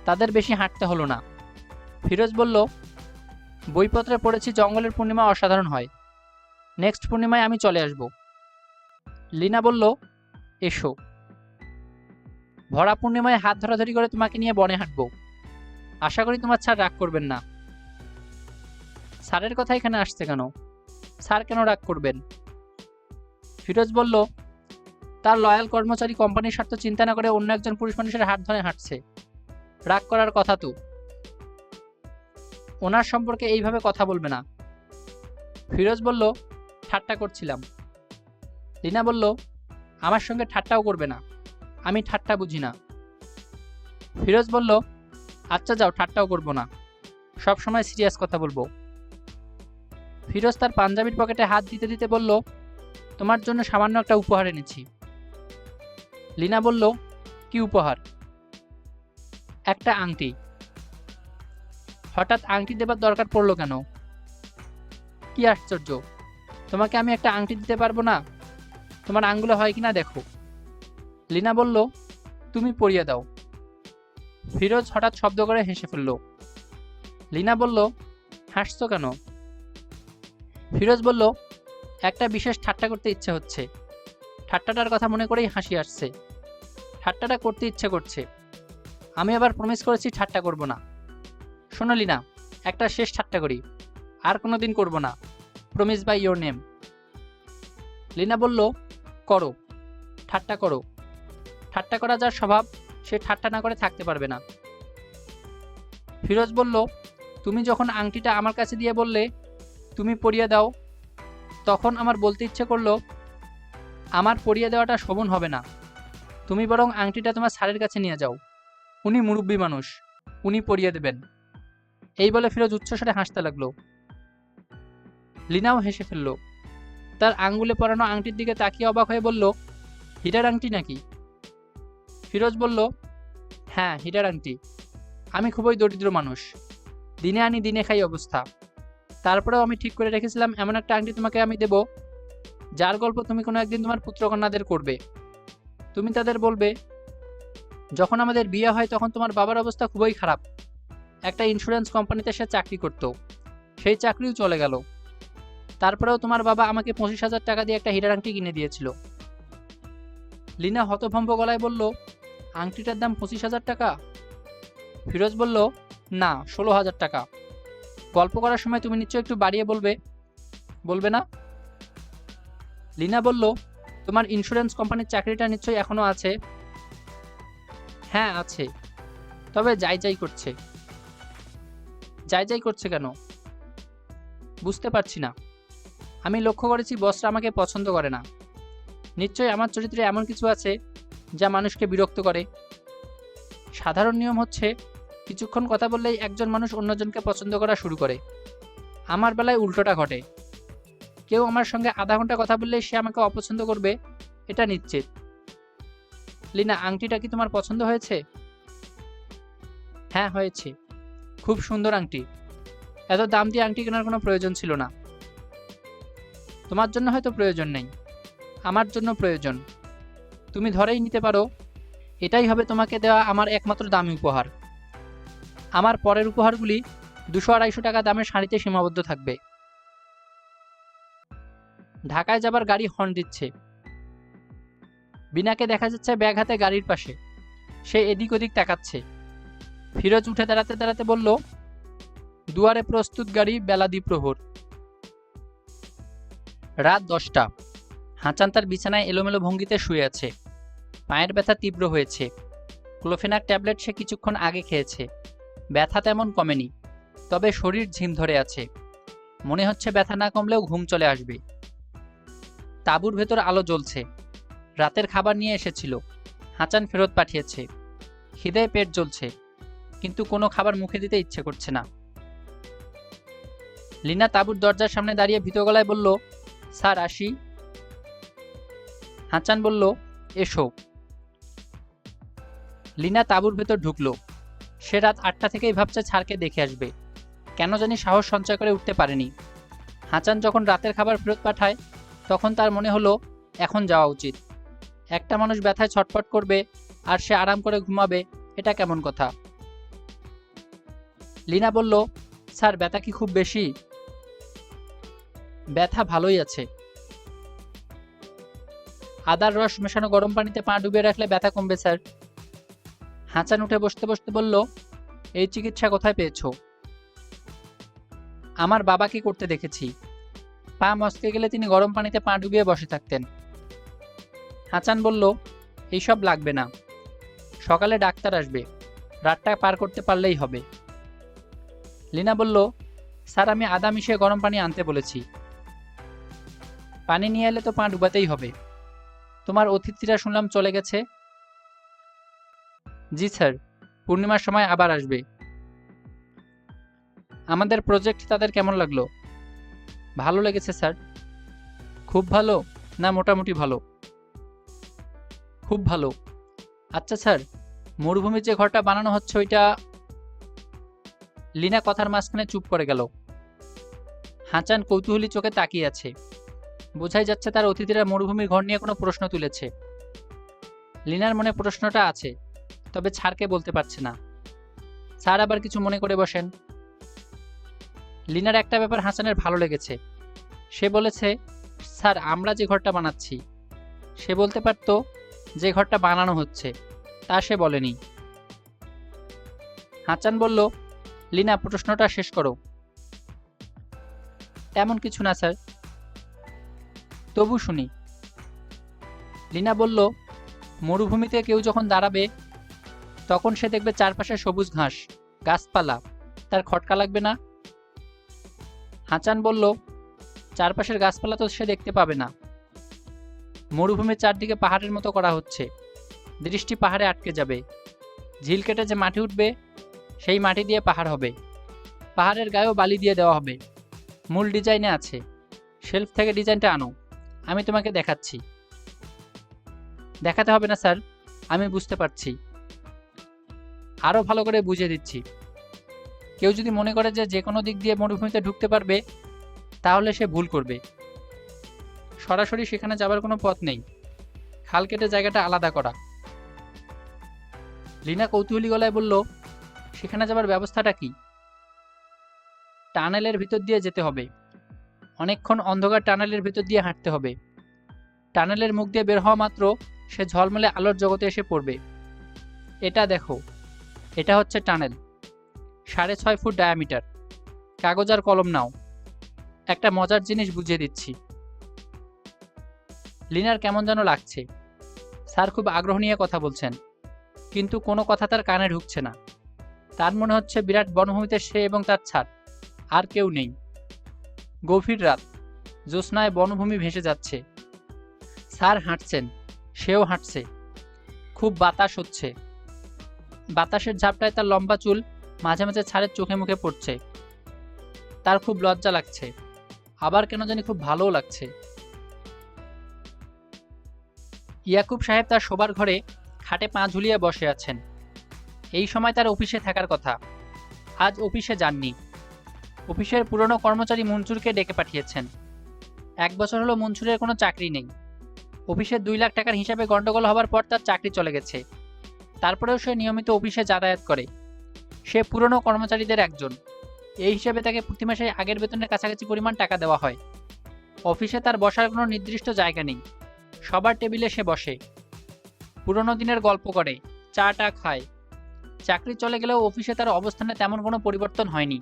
তাদের বেশি হাঁটতে হলো না। ফিরোজ বলল, বইপত্রে পড়েছি জঙ্গলের পূর্ণিমা অসাধারণ হয়, নেক্সট পূর্ণিমায় আমি চলে আসব। লিনা বলল, এসো। ভরা পূর্ণিমায় হাত ধরাধরি করে তোমাকে নিয়ে বনে হাঁটব। আশা করি তোমার স্যার রাগ করবেন না। স্যারের কথা এখানে আসছে কেন? স্যার কেন রাগ করবেন? ফিরোজ বলল, তার লয়াল কর্মচারী কোম্পানির স্বার্থ চিন্তা না করে অন্য একজন পুরুষ মানুষের হাত ধরে হাঁটছে, রাগ করার কথা তো। ওনার সম্পর্কে এইভাবে কথা বলবে না। ফিরোজ বলল, ঠাট্টা করছিলাম। লিনা বলল, আমার সঙ্গে ঠাট্টাও করবে না, আমি ঠাট্টা বুঝি না। ফিরোজ বলল, আচ্ছা যাও, ঠাট্টাও করব না, সব সময় সিরিয়াস কথা বলবো। ফিরোজ তার পাঞ্জাবির পকেটে হাত দিতে দিতে বলল, তোমার জন্য সামান্য একটা উপহার এনেছি। লিনা বলল, কি উপহার? একটা আংটি। হঠাৎ আংটি দেবার দরকার পড়লো কেন? কি আশ্চর্য, তোমাকে আমি একটা আংটি দিতে পারবো না? তোমার আঙ্গুলে হয় কিনা দেখো। লিনা বলল, তুমি পরিয়ে দাও। ফিরোজ হঠাৎ শব্দ করে হেসে ফেলল। লিনা বলল, হাসছো কেন? ফিরোজ বলল, একটা বিশেষ ঠাট্টা করতে ইচ্ছে হচ্ছে। ঠাট্টাটার কথা মনে করেই হাসি আসছে। ঠাট্টাটা করতে ইচ্ছে করছে। আমি আবার প্রমিস করেছি ঠাট্টা করব না। শোনো লিনা, একটা শেষ ঠাট্টা করি, আর কোনোদিন করব না। Promise by your name. Lina বলল, করো, ঠাট্টা করো। ঠাট্টা করা যার স্বভাব, সে ঠাট্টা না করে থাকতে পারবে না। ফিরোজ বলল, তুমি যখন আংটিটা আমার কাছে দিয়ে বললে তুমি পরিয়ে দাও, তখন আমার বলতে ইচ্ছে করলো, আমার পরিয়ে দেওয়াটা শোভন হবে না। তুমি বরং আংটিটা তোমার স্যারের কাছে নিয়ে যাও। উনি মুরব্বী মানুষ, উনি পরিয়ে দেবেন। এই বলে ফিরোজ উচ্চস্বরে হাসতে লাগলো। লিনাও হেসে ফেলল। তার আঙ্গুলে পরানো আংটির দিকে তাকিয়ে অবাক হয়ে বলল, হীরার আংটি নাকি? ফিরোজ বলল, হ্যাঁ, হীরার আংটি। আমি খুবই দরিদ্র মানুষ, দিনে আনি দিনে খাই অবস্থা। তারপরেও আমি ঠিক করে রেখেছিলাম এমন একটা আংটি তোমাকে আমি দেব, যার গল্প তুমি কোনো একদিন তোমার পুত্রকন্যাদের করবে। তুমি তাদের বলবে, যখন আমাদের বিয়ে হয় তখন তোমার বাবার অবস্থা খুবই খারাপ। একটা ইন্স্যুরেন্স কোম্পানিতে সে চাকরি করত, সেই চাকরিও চলে গেল। তারপরেও তোমার বাবা আমাকে 25,000 টাকা দিয়ে একটা হীরার আংটি কিনে দিয়েছিল। লিনা হতভম্ব গলায় বলল, আংটিটার দাম 25,000 টাকা? ফিরোজ বলল, না, 16,000 টাকা। গল্প করার সময় তুমি নিশ্চয় একটু বাড়িয়ে বলবে, বলবে না? লিনা বলল, তোমার ইন্স্যুরেন্স কোম্পানির চাকরিটা নিশ্চয়ই এখনো আছে? হ্যাঁ, আছে, তবে যাই যাই করছে। যাই যাই করছে কেন? বুঝতে পারছি না। আমি লক্ষ্য করেছি বসরা আমাকে পছন্দ করে না। নিশ্চয়ই আমার চরিত্রে এমন কিছু আছে যা মানুষকে বিরক্ত করে। সাধারণ নিয়ম হচ্ছে, কিছুক্ষণ কথা বললেই একজন মানুষ অন্যজনকে পছন্দ করা শুরু করে। আমার বেলায় উল্টোটা ঘটে। কেউ আমার সঙ্গে আধা ঘন্টা কথা বললেই সে আমাকে অপছন্দ করবে, এটা নিশ্চিত। লিনা, আংটিটা কি তোমার পছন্দ হয়েছে? হ্যাঁ, হয়েছে। খুব সুন্দর আংটি। এত দাম দিয়ে আংটি কেনার কোনো প্রয়োজন ছিল না। তোমার জন্য হয়তো প্রয়োজন নেই, আমার জন্য প্রয়োজন। তুমি ধরেই নিতে পারো, এটাই হবে তোমাকে দেওয়া আমার একমাত্র দামি উপহার। আমার পরের উপহারগুলি 200-250 টাকা দামের শাড়িতে সীমাবদ্ধ থাকবে। ঢাকায় যাবার গাড়ি হর্ন দিচ্ছে। বিনাকে দেখা যাচ্ছে ব্যাগ হাতে গাড়ির পাশে। সে এদিক ওদিক তাকাচ্ছে। ফিরোজ উঠে দাঁড়াতে দাঁড়াতে বলল, দুয়ারে প্রস্তুত গাড়ি, বেলা দ্বিপ্রহর। রাত 10টা। হাঁচান তার বিছানায় এলোমেলো ভঙ্গিতে শুয়ে আছে। পায়ের ব্যথা তীব্র হয়েছে। ক্লোফেনাক ট্যাবলেট সে কিছুক্ষণ আগে খেয়েছে। ব্যথা তেমন কমেনি, তবে শরীর ঝিম ধরে আছে। মনে হচ্ছে ব্যথা না কমলেও ঘুম চলে আসবে। তাঁবুর ভেতর আলো জ্বলছে। রাতের খাবার নিয়ে এসেছিল, হাঁচান ফেরত পাঠিয়েছে। খিদেয় পেট জ্বলছে, কিন্তু কোনো খাবার মুখে দিতে ইচ্ছে করছে না। লিনা তাঁবুর দরজার সামনে দাঁড়িয়ে ভীত গলায় বলল, স্যার, আসি? হাঁচান বলল, এসো। লিনা তাঁবুর ভেতর ঢুকল। সে রাত 8টা থেকেই ভাবছে স্যারকে দেখে আসবে, কেন জানি সাহস সঞ্চয় করে উঠতে পারেনি। হাঁচান যখন রাতের খাবার ফেরত পাঠায়, তখন তার মনে হলো এখন যাওয়া উচিত। একটা মানুষ ব্যথায় ছটফট করবে আর সে আরাম করে ঘুমাবে, এটা কেমন কথা? লিনা বলল, স্যার, ব্যথা কি খুব বেশি? ব্যথা ভালোই আছে। আদার রস মেশানো গরম পানিতে পা ডুবিয়ে রাখলে ব্যথা কমবে স্যার। হাঁচান উঠে বসতে বসতে বলল, এই চিকিৎসা কোথায় পেয়েছো? আমার বাবাকে করতে দেখেছি। পা মচকে গেলে তিনি গরম পানিতে পা ডুবিয়ে বসে থাকতেন। হাঁচান বলল, এইসব লাগবে না, সকালে ডাক্তার আসবে, রাতটা পার করতে পারলেই হবে। লিনা বলল, স্যার, আমি আদা মিশিয়ে গরম পানি আনতে বলেছি। পানি নিয়ে এলে তো পা ডুবাতেই হবে। তোমার অতিথিরা শুনলাম চলে গেছে? জি স্যার, পূর্ণিমার সময় আবার আসবে। আমাদের প্রজেক্ট তাদের কেমন লাগলো? ভালো লেগেছে স্যার। খুব ভালো না মোটামুটি ভালো? খুব ভালো। আচ্ছা স্যার, মরুভূমির যে ঘরটা বানানো হচ্ছে ওইটা? লিনা কথার মাঝখানে চুপ করে গেল। হাচান কৌতূহলী চোখে তাকিয়ে আছে। বোঝাই যাচ্ছে তার অতিথিরা মরুভূমির ঘর নিয়ে কোনো প্রশ্ন তুলেছে। লিনার মনে প্রশ্নটা আছে, তবে স্যারকে বলতে পারছে না। স্যার আবার কিছু মনে করে বসেন। লিনার একটা ব্যাপার হাসানের ভালো লেগেছে। সে বলেছে, স্যার আমরা যে ঘরটা বানাচ্ছি। সে বলতে পারত যে ঘরটা বানানো হচ্ছে, তা সে বলেনি। হাসান বলল, লিনা প্রশ্নটা শেষ করো। তেমন কিছু না স্যার। তবু শুনি। লিনা বলল, মরুভূমিতে কেউ যখন দাঁড়াবে তখন সে দেখবে চারপাশে সবুজ ঘাস, গাছপালা, তার খটকা লাগবে না? হাসান বলল, চারপাশের গাছপালা তো সে দেখতে পাবে না। মরুভূমির চারদিকে পাহাড়ের মতো করা হচ্ছে, দৃষ্টি পাহাড়ে আটকে যাবে। ঝিল কেটে যে মাটি উঠবে সেই মাটি দিয়ে পাহাড় হবে। পাহাড়ের গায়েও বালি দিয়ে দেওয়া হবে। মূল ডিজাইনে আছে। শেলফ থেকে ডিজাইনটা আনো, আমি তোমাকে দেখাচ্ছি। দেখাতে হবে না স্যার, আমি বুঝতে পারছি। আরও ভালো করে বুঝিয়ে দিচ্ছি। কেউ যদি মনে করে যে যে কোনো দিক দিয়ে মরুভূমিতে ঢুকতে পারবে, তাহলে সে ভুল করবে। সরাসরি সেখানে যাবার কোনো পথ নেই। খাল কেটে জায়গাটা আলাদা করা। লিনা কৌতূহলী গলায় বলল, সেখানে যাবার ব্যবস্থাটা কি? টানেলের ভিতর দিয়ে যেতে হবে। অনেকক্ষণ অন্ধকার টানেলের ভিতর দিয়ে হাঁটতে হবে। টানেলের মুখ দিয়ে বের হওয়া মাত্র সে ঝলমলে আলোর জগতে এসে পড়বে। এটা দেখো, এটা হচ্ছে টানেল। 6.5 foot diameter. কাগজ আর কলম নাও, একটা মজার জিনিস বুঝিয়ে দিচ্ছি। লিনার কেমন যেন লাগছে। স্যার খুব আগ্রহ নিয়ে কথা বলছেন, কিন্তু কোনো কথা তার কানে ঢুকছে না। তার মনে হচ্ছে বিরাট বনভূমিতে সে এবং তার ছাদ, আর কেউ নেই। গভীর রাত, জ্যোৎস্নায় বনভূমি ভেসে যাচ্ছে। স্যার হাঁটছেন, সেও হাঁটছে। খুব বাতাস হচ্ছে। বাতাসের ঝাপটায় তার লম্বা চুল মাঝে মাঝে ছাড়ের চোখে মুখে পড়ছে। তার খুব লজ্জা লাগছে, আবার কেন জানি খুব ভালোও লাগছে। ইয়াকুব সাহেব তার শোবার ঘরে খাটে পা ঝুলিয়ে বসে আছেন। এই সময় তার অফিসে থাকার কথা। আজ অফিসে যাননি। অফিসের পুরনো কর্মচারী মনসুরকে ডেকে পাঠিয়েছেন। 1 বছর হলো মনসুরের কোনো চাকরি নেই। অফিসের 2 লাখ টাকার হিসাবে গন্ডগোল হবার পর তার চাকরি চলে গেছে। তারপরেও সে নিয়মিত অফিসে যাতায়াত করে। সে পুরনো কর্মচারীদের একজন। এই হিসাবে তাকে প্রতি মাসে আগের বেতনের কাছাকাছি পরিমাণ টাকা দেওয়া হয়। অফিসে তার বসার কোনো নির্দিষ্ট জায়গা নেই। সবার টেবিলে সে বসে, পুরনো দিনের গল্প করে, চা খায়। চাকরি চলে গেলেও অফিসে তার অবস্থানে তেমন কোনো পরিবর্তন হয়নি,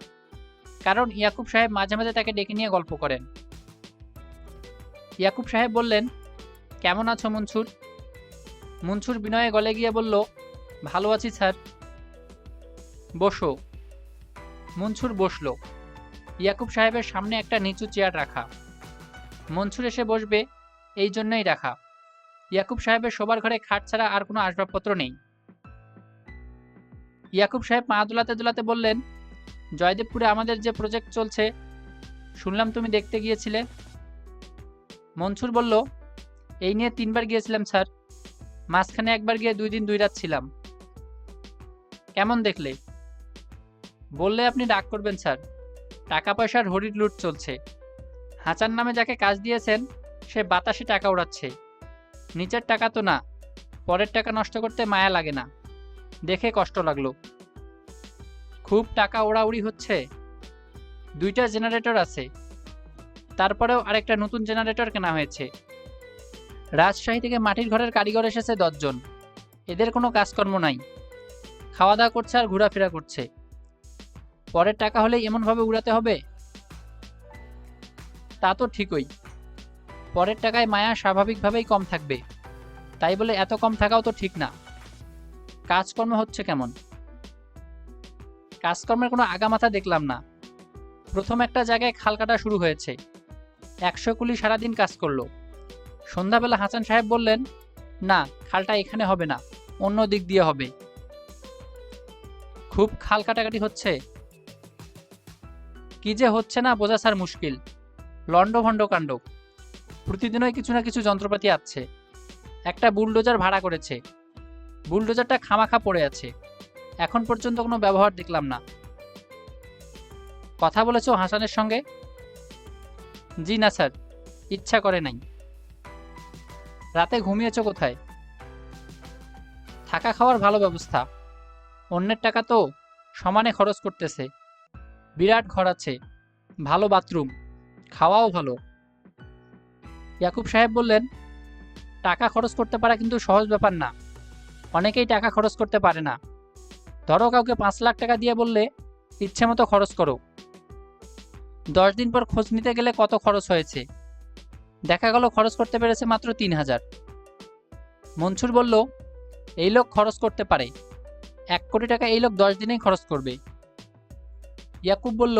কারণ ইয়াকুব সাহেব মাঝে মাঝে তাকে ডেকে নিয়ে গল্প করেন। ইয়াকুব সাহেব বললেন, কেমন আছো মনসুর? মনসুর বিনয়ে গলে গিয়ে বলল, ভালো আছি স্যার। বসো। মনসুর বসল। ইয়াকুব সাহেবের সামনে একটা নিচু চেয়ার রাখা। মনসুর এসে বসবে এই জন্যই রাখা। ইয়াকুব সাহেবের শোবার ঘরে খাট ছাড়া আর কোনো আসবাবপত্র নেই। ইয়াকুব সাহেব পা দোলাতে দোলাতে বললেন, জয়দেবপুরে আমাদের যে প্রজেক্ট চলছে, শুনলাম তুমি দেখতে গিয়েছিলে। মনসুর বলল, এই নিয়ে 3 বার গিয়েছিলাম স্যার। মাঝখানে একবার গিয়ে 2 দিন 2 রাত ছিলাম। কেমন দেখলে? বললে আপনি রাগ করবেন স্যার। টাকা পয়সার হরির লুট চলছে। হাসান নামে যাকে কাজ দিয়েছেন সে বাতাসে টাকা উড়াচ্ছে। নিচের টাকা তো না, পরের টাকা নষ্ট করতে মায়া লাগে না। দেখে কষ্ট লাগলো। খুব টাকা ওড়াউড়ি হচ্ছে। 2টা জেনারেটর আছে, তারপরেও আরেকটা নতুন জেনারেটর কেনা হয়েছে। রাজশাহী থেকে মাটির ঘরের কারিগর এসেছে 10 জন। এদের কোনো কাজকর্ম নাই, খাওয়া দাওয়া করছে আর ঘোরাফেরা করছে। পরের টাকা হলেই এমনভাবে উড়াতে হবে? তা তো ঠিকই। পরের টাকায় মায়া স্বাভাবিকভাবেই কম থাকবে, তাই বলে এত কম থাকাও তো ঠিক না। কাজকর্ম হচ্ছে কেমন? কাজকর্মের কোনো আগামাথা দেখলাম না। প্রথম একটা জায়গায় খাল কাটা শুরু হয়েছে। 100 কুলি সারাদিন কাজ করলো। সন্ধ্যাবেলা হাসান সাহেব বললেন, না, খালটা এখানে হবে না, অন্য দিক দিয়ে হবে। খুব খাল কাটাকাটি হচ্ছে। কি যে হচ্ছে না বোঝা স্যার মুশকিল। লন্ডভন্ড কাণ্ড। প্রতিদিনই কিছু না কিছু যন্ত্রপাতি আসছে। একটা বুলডোজার ভাড়া করেছে। বুলডোজারটা খামাখা পড়ে আছে, এখন পর্যন্ত কোনো ব্যবহার দেখলাম না। কথা বলেছো হাসানের সঙ্গে? জি না স্যার, ইচ্ছা করে নাই। রাতে ঘুমিয়েছো কোথায়? থাকা খাওয়ার ভালো ব্যবস্থা, অন্যের টাকা তো সমানে খরচ করতেছে। বিরাট ঘর আছে, ভালো বাথরুম, খাওয়াও ভালো। ইয়াকুব সাহেব বললেন, টাকা খরচ করতে পারা কিন্তু সহজ ব্যাপার না। অনেকেই টাকা খরচ করতে পারে না। ধরো কাউকে 5 লাখ টাকা দিয়ে বললে ইচ্ছে মতো খরচ করো, 10 দিন পর খোঁজ নিতে গেলে কত খরচ হয়েছে, দেখা গেল খরচ করতে পেরেছে মাত্র 3,000। মনসুর বলল, এই লোক খরচ করতে পারে, 1 কোটি টাকা এই লোক 10 দিনেই খরচ করবে। ইয়াকুব বলল,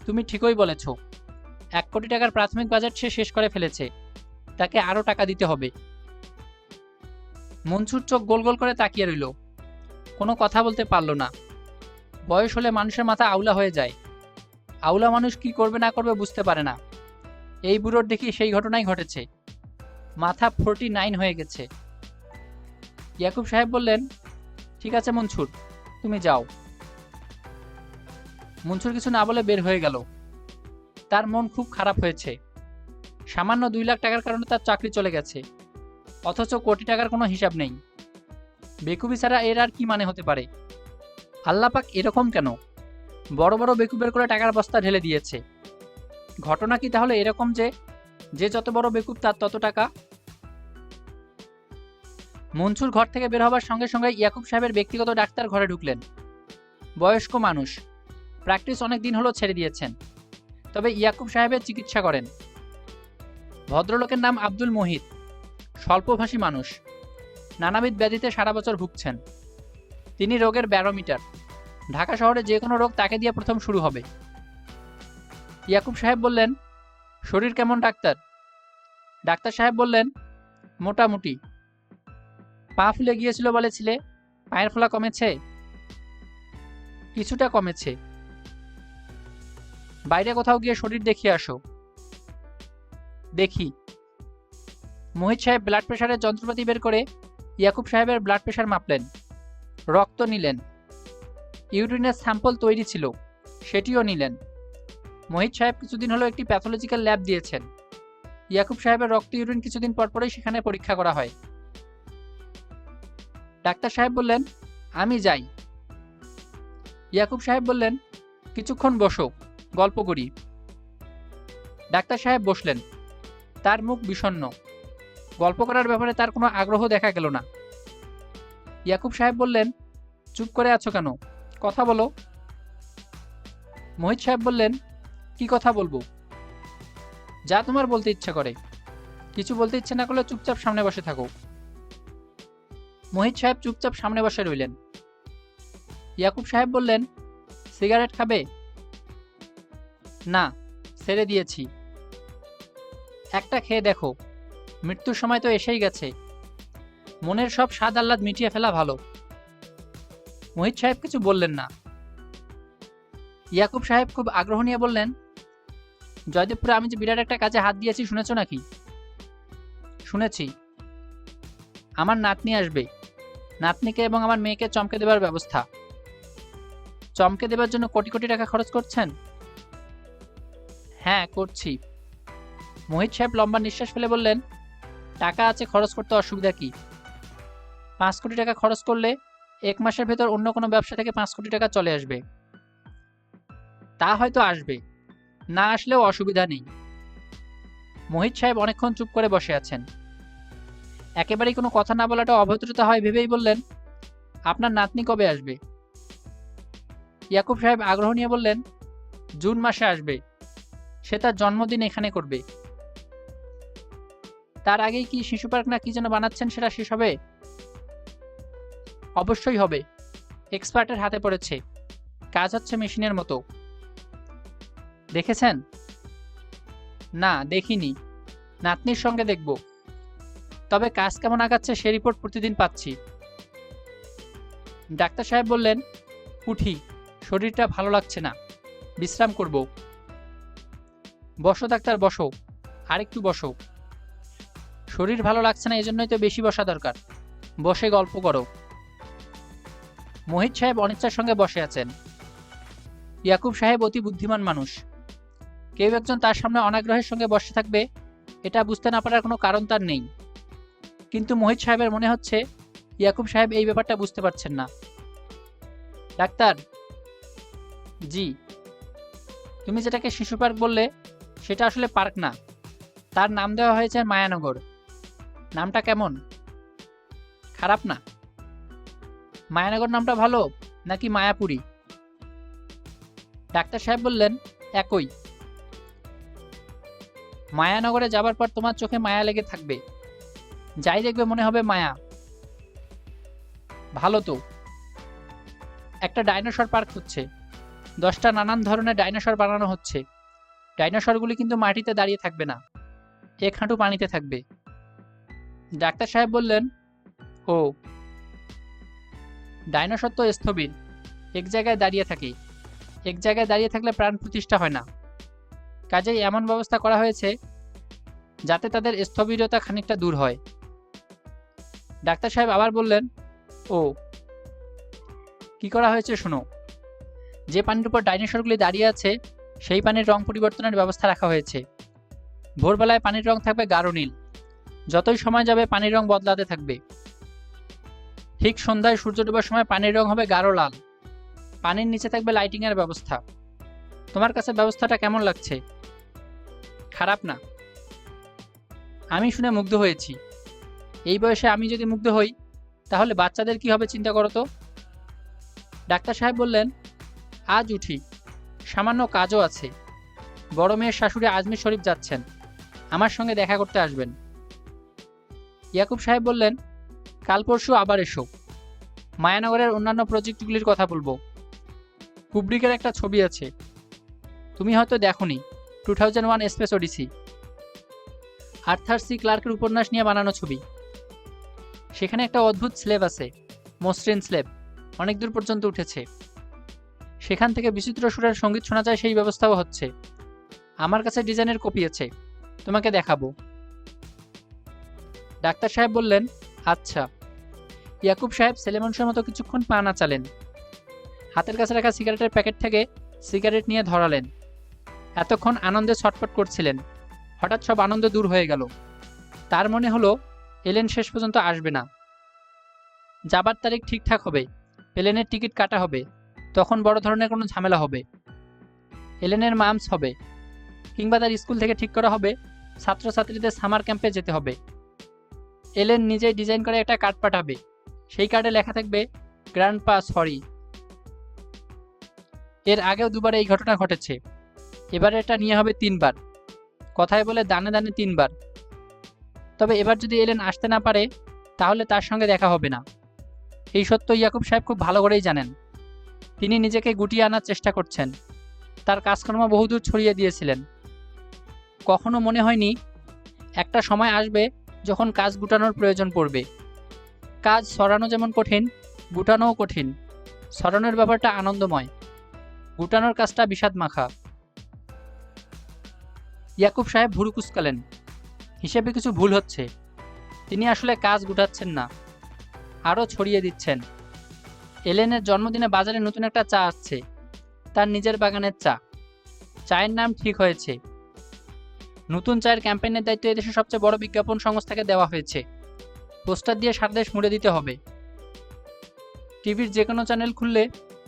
তুমি ঠিকই বলেছ। 1 কোটি টাকার প্রাথমিক বাজেট সে শেষ করে ফেলেছে, তাকে আরও টাকা দিতে হবে। মনসুর চোখ গোল গোল করে তাকিয়ে রইল, কোনো কথা বলতে পারল না। বয়স হলে মানুষের মাথা আউলা হয়ে যায়। আউলা মানুষ কি করবে না করবে বুঝতে পারে না। এই বুড়োর দেখি সেই ঘটনাই ঘটেছে, মাথা 49 হয়ে গেছে। ইয়াকুব সাহেব বললেন, ঠিক আছে মনসুর, তুমি যাও। মনসুর কিছু না বলে বের হয়ে গেল। তার মন খুব খারাপ হয়েছে। সামান্য 2 লাখ টাকার কারণে তার চাকরি চলে গেছে, অথচ কোটি টাকার কোনো হিসাব নেই। বেকুবি ছাড়া এর আর কি মানে হতে পারে? আল্লাহ পাক এরকম কেন? বড় বড় বেকুবের করে টাকার বস্তা ঢেলে দিয়েছে। ঘটনা কি তাহলে এরকম যে যে যত বড় বেকুব তার তত টাকা? মনসুর ঘর থেকে বের হবার সঙ্গে সঙ্গে ইয়াকুব সাহেবের ব্যক্তিগত ডাক্তার ঘরে ঢুকলেন। বয়স্ক মানুষ, প্র্যাকটিস অনেক দিন হলো ছেড়ে দিয়েছেন, তবে ইয়াকুব সাহেবের চিকিৎসা করেন। ভদ্রলোকের নাম আব্দুল মুহিত, স্বল্পভাষী মানুষ, নানাবিধ ব্যাধিতে সারা বছর ভুগছেন। তিনি রোগের ব্যারোমিটার। ঢাকা শহরে যে কোনো রোগ তাকে দিয়ে প্রথম শুরু হবে। ইয়াকুব সাহেব বললেন, শরীর কেমন ডাক্তার? ডাক্তার সাহেব বললেন, মোটামুটি। পা ফুলে গিয়েছিল বলেছিলে, পায়ের ফোলা কমেছে? কিছুটা কমেছে। বাইরে কোথাও গিয়ে শরীর দেখিয়ে আসো। দেখি। মোহিত সাহেব ব্লাড প্রেশারের যন্ত্রপাতি বের করে ইয়াকুব সাহেবের ব্লাড প্রেশার মাপলেন, রক্ত নিলেন। ইউরিনের স্যাম্পল তৈরি ছিল, সেটিও নিলেন। মোহিত সাহেব কিছুদিন হলো একটি প্যাথোলজিক্যাল ল্যাব দিয়েছেন। ইয়াকুব সাহেবের রক্ত ইউরিন কিছুদিন পরপরই সেখানে পরীক্ষা করা হয়। ডাক্তার সাহেব বললেন, আমি যাই। ইয়াকুব সাহেব বললেন, কিছুক্ষণ বসো, গল্প করি। ডাক্তার সাহেব বসলেন। তার মুখ বিষণ্ণ, গল্প করার ব্যাপারে তার কোনো আগ্রহ দেখা গেল না। ইয়াকুব সাহেব বললেন, চুপ করে আছো কেন, কথা বলো। মোহিত সাহেব বললেন, কি কথা বলবো? যা তোমার বলতে ইচ্ছা করে। কিছু বলতে ইচ্ছে না করলে চুপচাপ সামনে বসে থাকো। মোহিত সাহেব চুপচাপ সামনে বসে রইলেন। ইয়াকুব সাহেব বললেন, সিগারেট খাবে? না, ছেড়ে দিয়েছি। একটা খেয়ে দেখো, মৃত্যুর সময় তো এসেই গেছে, মনের সব স্বাদ আহ্লাদ মিটিয়ে ফেলা ভালো। মোহিত সাহেব কিছু বললেন না। ইয়াকুব সাহেব খুব আগ্রহ নিয়ে বললেন, জয়দেবপুরে আমি যে বিরাট একটা কাজে হাত দিয়েছি শুনেছ নাকি? শুনেছি। আমার নাতনি আসবে, নাতনিকে এবং আমার মেয়েকে চমকে দেবার ব্যবস্থা। চমকে দেবার জন্য কোটি কোটি টাকা খরচ করছেন? হ্যাঁ, করছি। মোহিত সাহেব লম্বা নিঃশ্বাস ফেলে বললেন, টাকা আছে, খরচ করতে অসুবিধা কি? 5 কোটি টাকা খরচ করলে 1 মাসের ভেতর অন্য কোনো ব্যবসা থেকে 5 কোটি টাকা চলে আসবে। তা হয়তো আসবে, না আসলেও অসুবিধা নেই। মোহিত সাহেব অনেকক্ষণ চুপ করে বসে আছেন। একেবারেই কোনো কথা না বলাটা অভদ্রতা হয় ভেবেই বললেন, আপনার নাতনি কবে আসবে? ইয়াকুব সাহেব আগ্রহ নিয়ে বললেন, জুন মাসে আসবে, সে তার জন্মদিন এখানে করবে। তার আগেই কি শিশু পার্ক না কি যেন বানাচ্ছেন সেটা শেষ হবে? অবশ্যই হবে, এক্সপার্টের হাতে পড়েছে, কাজ হচ্ছে মেশিনের মতো। দেখেছেন? না, দেখিনি, নাতনির সঙ্গে দেখব। তবে কাজ কেমন আগাচ্ছে সে রিপোর্ট প্রতিদিন পাচ্ছি। ডাক্তার সাহেব বললেন, উঠি, শরীরটা ভালো লাগছে না, বিশ্রাম করব। বসো ডাক্তার, বসো, আরেকটু বসো। শরীর ভালো লাগছে না, এজন্যই তো বেশি বসা দরকার। বসে গল্প করো। মোহিত সাহেব অনিচ্ছার সঙ্গে বসে আছেন। ইয়াকুব সাহেব অতি বুদ্ধিমান মানুষ। কেউ একজন তার সামনে অনাগ্রহের সঙ্গে বসে থাকবে, এটা বুঝতে না পারার কোনো কারণ তার নেই। কিন্তু মোহিত সাহেবের মনে হচ্ছে ইয়াকুব সাহেব এই ব্যাপারটা বুঝতে পারছেন না। ডাক্তার। জি। তুমি যেটাকে শিশু পার্ক বললে সেটা আসলে পার্ক না, তার নাম দেওয়া হয়েছে মায়ানগর। নামটা কেমন? খারাপ না। মায়ানগর নামটা ভালো নাকি মায়াপুরী? ডাক্তার সাহেব বললেন, একই। মায়ানগরে যাবার পর তোমার চোখে মায়া লেগে থাকবে, যাই দেখবে মনে হবে মায়া। ভালো তো। একটা ডাইনোসর পার্ক হচ্ছে, 10টা নানান ধরনের ডাইনোসর বানানো হচ্ছে। ডাইনোসরগুলি কিন্তু মাটিতে দাঁড়িয়ে থাকবে না, এক হাঁটু পানিতে থাকবে। ডাক্তার সাহেব বললেন, ও। ডাইনোসর তো স্থবির, এক জায়গায় দাঁড়িয়ে থাকে। এক জায়গায় দাঁড়িয়ে থাকলে প্রাণ প্রতিষ্ঠা হয় না। কাজেই এমন ব্যবস্থা করা হয়েছে যাতে তাদের স্থবিরতা খানিকটা দূর হয়। ডাক্তার সাহেব আবার বললেন, ও। কি করা হয়েছে শোনো। যে পানির উপর ডাইনোসরগুলি দাঁড়িয়ে আছে সেই পানির রং পরিবর্তনের ব্যবস্থা রাখা হয়েছে। ভোরবেলায় পানির রং থাকবে গাঢ় নীল, যতই সময় যাবে পানির রং বদলাতে থাকবে। ঠিক সন্ধ্যায় সূর্য ডোবার সময় পানির রং হবে গাঢ় লাল। পানির নিচে থাকবে লাইটিং এর ব্যবস্থা। তোমার কাছে ব্যবস্থাটা কেমন লাগছে? খারাপ না। আমি শুনে মুগ্ধ হয়েছি। এই বয়সে আমি যদি মুগ্ধ হই তাহলে বাচ্চাদের কি হবে চিন্তা করো তো। ডাক্তার সাহেব বললেন, আজ উঠি, সামান্য কাজও আছে। বড় মেয়ের শাশুড়ি আজমির শরীফ যাচ্ছেন, আমার সঙ্গে দেখা করতে আসবেন। ইয়াকুব সাহেব বললেন, কাল পরশু আবার এসো, মায়ানগরের অন্যান্য প্রজেক্টগুলির কথা বলবো। কুব্রিকের একটা ছবি আছে, তুমি হয়তো দেখোনি, 2001 স্পেস ওডিসি। আর্থার সি ক্লার্কের উপন্যাস নিয়ে বানানো ছবি। সেখানে একটা অদ্ভুত স্লেব আছে, মসৃণ স্লেব, অনেক দূর পর্যন্ত উঠেছে। সেখান থেকে বিচিত্র সুরের সঙ্গীত শোনা যায়, সেই ব্যবস্থাও হচ্ছে। আমার কাছে ডিজাইনের কপি আছে, তোমাকে দেখাবো। ডাক্তার সাহেব বললেন, আচ্ছা। ইয়াকুব সাহেব ছেলে মানুষের মতো কিছুক্ষণ পা নাচালেন। হাতের কাছে রাখা সিগারেটের প্যাকেট থেকে সিগারেট নিয়ে ধরালেন। এতক্ষণ আনন্দে ছটফট করছিলেন, হঠাৎ সব আনন্দ দূর হয়ে গেল। তার মনে হলো এলেন শেষ পর্যন্ত আসবে না। যাবার তারিখ ঠিকঠাক হবে, এলেনের টিকিট কাটা হবে, তখন বড় ধরনের কোনো ঝামেলা হবে। এলেনের মামস হবে, কিংবা তার স্কুল থেকে ঠিক করা হবে ছাত্রছাত্রীদের সামার ক্যাম্পে যেতে হবে। এলেন নিজেই ডিজাইন করে একটা কার্ড পাঠাবে, সেই কার্ডে লেখা থাকবে, গ্র্যান্ডপা সরি। এর আগেও দুবার এই ঘটনা ঘটেছে, এবার এটা নিয়ে হবে 3 বার, কথায় বলে দানে দানে 3 বার। তবে এবার যদি এলেন আসতে না পারে তাহলে তার সঙ্গে দেখা হবে না। এই সত্য ইয়াকুব সাহেব খুব ভালো করেই জানেন। তিনি নিজেকে গুটিয়ে আনার চেষ্টা করছেন, তার কাজকর্ম বহুদূর ছড়িয়ে দিয়েছিলেন। কখনো মনে হয়নি একটা সময় আসবে যখন কাজ গুটানোর প্রয়োজন পড়বে। কাজ সরানো যেমন কঠিন, গুটানোও কঠিন। সরানোর ব্যাপারটা আনন্দময়, গুটানোর কাজটা বিষাদ মাখা। ইয়াকুব সাহেব ভুরু কুঁচকালেন, হিসেবে কিছু ভুল হচ্ছে। তিনি আসলে কাজ গুটাচ্ছেন না, আরও ছড়িয়ে দিচ্ছেন। এলেনের জন্মদিনে বাজারে নতুন একটা চা আসছে, তার নিজের বাগানের চা। চায়ের নাম ঠিক হয়েছে। নতুন চায়ের ক্যাম্পেইনের দায়িত্ব এদেশের সবচেয়ে বড় বিজ্ঞাপন সংস্থাকে দেওয়া হয়েছে। পোস্টার দিয়ে সারা দেশ মুড়ে দিতে হবে। টিভির যে কোনো চ্যানেল খুললে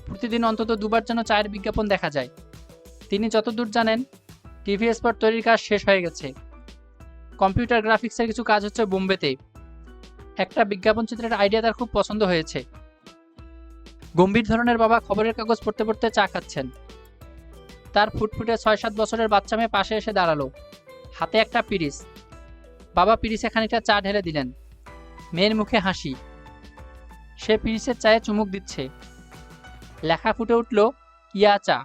প্রতিদিন অন্তত 2 বার যেন চায়ের বিজ্ঞাপন দেখা যায়। তিনি যতদূর জানেন টিভি স্পট তৈরির কাজ শেষ হয়ে গেছে। কম্পিউটার গ্রাফিক্সের কিছু কাজ হচ্ছে বোম্বেতে। একটা বিজ্ঞাপন চিত্রের আইডিয়া তার খুব পছন্দ হয়েছে। গম্ভীর ধরনের বাবা খবরের কাগজ পড়তে পড়তে চা খাচ্ছেন। তার ফুটফুটে 6-7 বছরের বাচ্চা মেয়ে পাশে এসে দাঁড়ালো, হাতে একটা পিরিচ। বাবা পিরিচে খানিকটা চা ঢেলে দিলেন। মেয়ের মুখে হাসি, সে পিরিচের চায়ে চুমুক দিচ্ছে। লেখা ফুটে উঠল, ইয়া চা।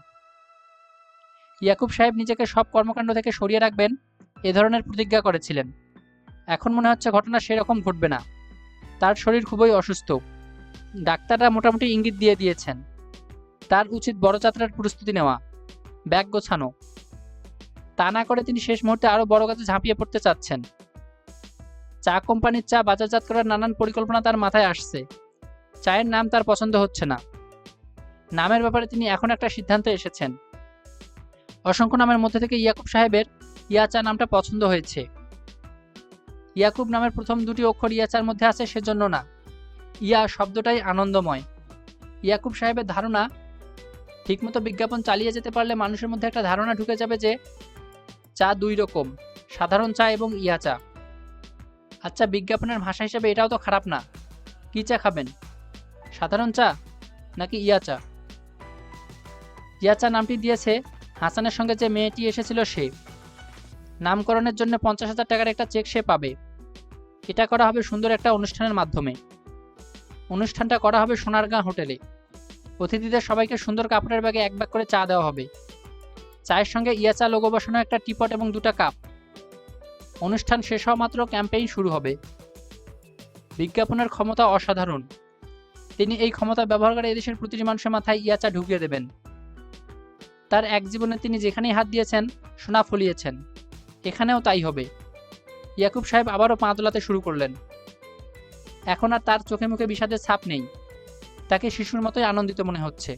ইয়াকুব সাহেব নিজেকে সব কর্মকাণ্ড থেকে সরিয়ে রাখবেন এ ধরনের প্রতিজ্ঞা করেছিলেন। এখন মনে হচ্ছে ঘটনা সেরকম ঘটবে না। তার শরীর খুবই অসুস্থ, ডাক্তাররা মোটামুটি ইঙ্গিত দিয়ে দিয়েছেন। তার উচিত বড় যাত্রার প্রস্তুতি নেওয়া, ব্যাগ গোছানো। তা না করে তিনি শেষ মুহূর্তে আরও বড় কাজে ঝাঁপিয়ে পড়তে চাচ্ছেন। চা কোম্পানির চা বাজারজাত করার নানান পরিকল্পনা তার মাথায় আসছে। চায়ের নাম তার পছন্দ হচ্ছে না। নামের ব্যাপারে তিনি এখন একটা সিদ্ধান্তে এসেছেন। অসংখ্য নামের মধ্যে থেকে ইয়াকুব সাহেবের ইয়াচা নামটা পছন্দ হয়েছে। ইয়াকুব নামের প্রথম দুটি অক্ষর ইয়াচার মধ্যে আছে সেজন্য না, ইয়া শব্দটাই আনন্দময়। ইয়াকুব সাহেবের ধারণা, ঠিকমতো বিজ্ঞাপন চালিয়ে যেতে পারলে মানুষের মধ্যে একটা ধারণা ঢুকে যাবে যে চা দুই রকম, সাধারণ চা এবং ইয়া চা। আচ্ছা, বিজ্ঞাপনের ভাষা হিসেবে এটাও তো খারাপ না। কি চা খাবেন, সাধারণ চা নাকি ইয়া চা? ইয়া চা নামটি দিয়েছে হাসানের সঙ্গে যে মেয়েটি এসেছিল সে। নামকরণের জন্য 50,000 টাকার একটা চেক সে পাবে। এটা করা হবে সুন্দর একটা অনুষ্ঠানের মাধ্যমে। অনুষ্ঠানটা করা হবে সোনারগাঁ হোটেলে। অতিথিদের সবাইকে সুন্দর কাপড়ের ব্যাগে এক ব্যাগ করে চা দেওয়া হবে। চায়ের সঙ্গে ইয়াচা লোগো বসানো একটা টিপট এবং 2টা কাপ। অনুষ্ঠান শেষ হওয়া মাত্র ক্যাম্পেইন শুরু হবে। বিজ্ঞাপনের ক্ষমতা অসাধারণ। তিনি এই ক্ষমতা ব্যবহার করে এদেশের প্রতিটি মানুষের মাথায় ইয়াচা ঢুকিয়ে দেবেন। তার এক জীবনে তিনি যেখানেই হাত দিয়েছেন সোনা ফলিয়েছেন, এখানেও তাই হবে। ইয়াকুব সাহেব আবারও পা দোলাতে শুরু করলেন। এখন আর তার চোখে মুখে বিষাদের ছাপ নেই। তাকে শিশুর মতোই আনন্দিত মনে হচ্ছে।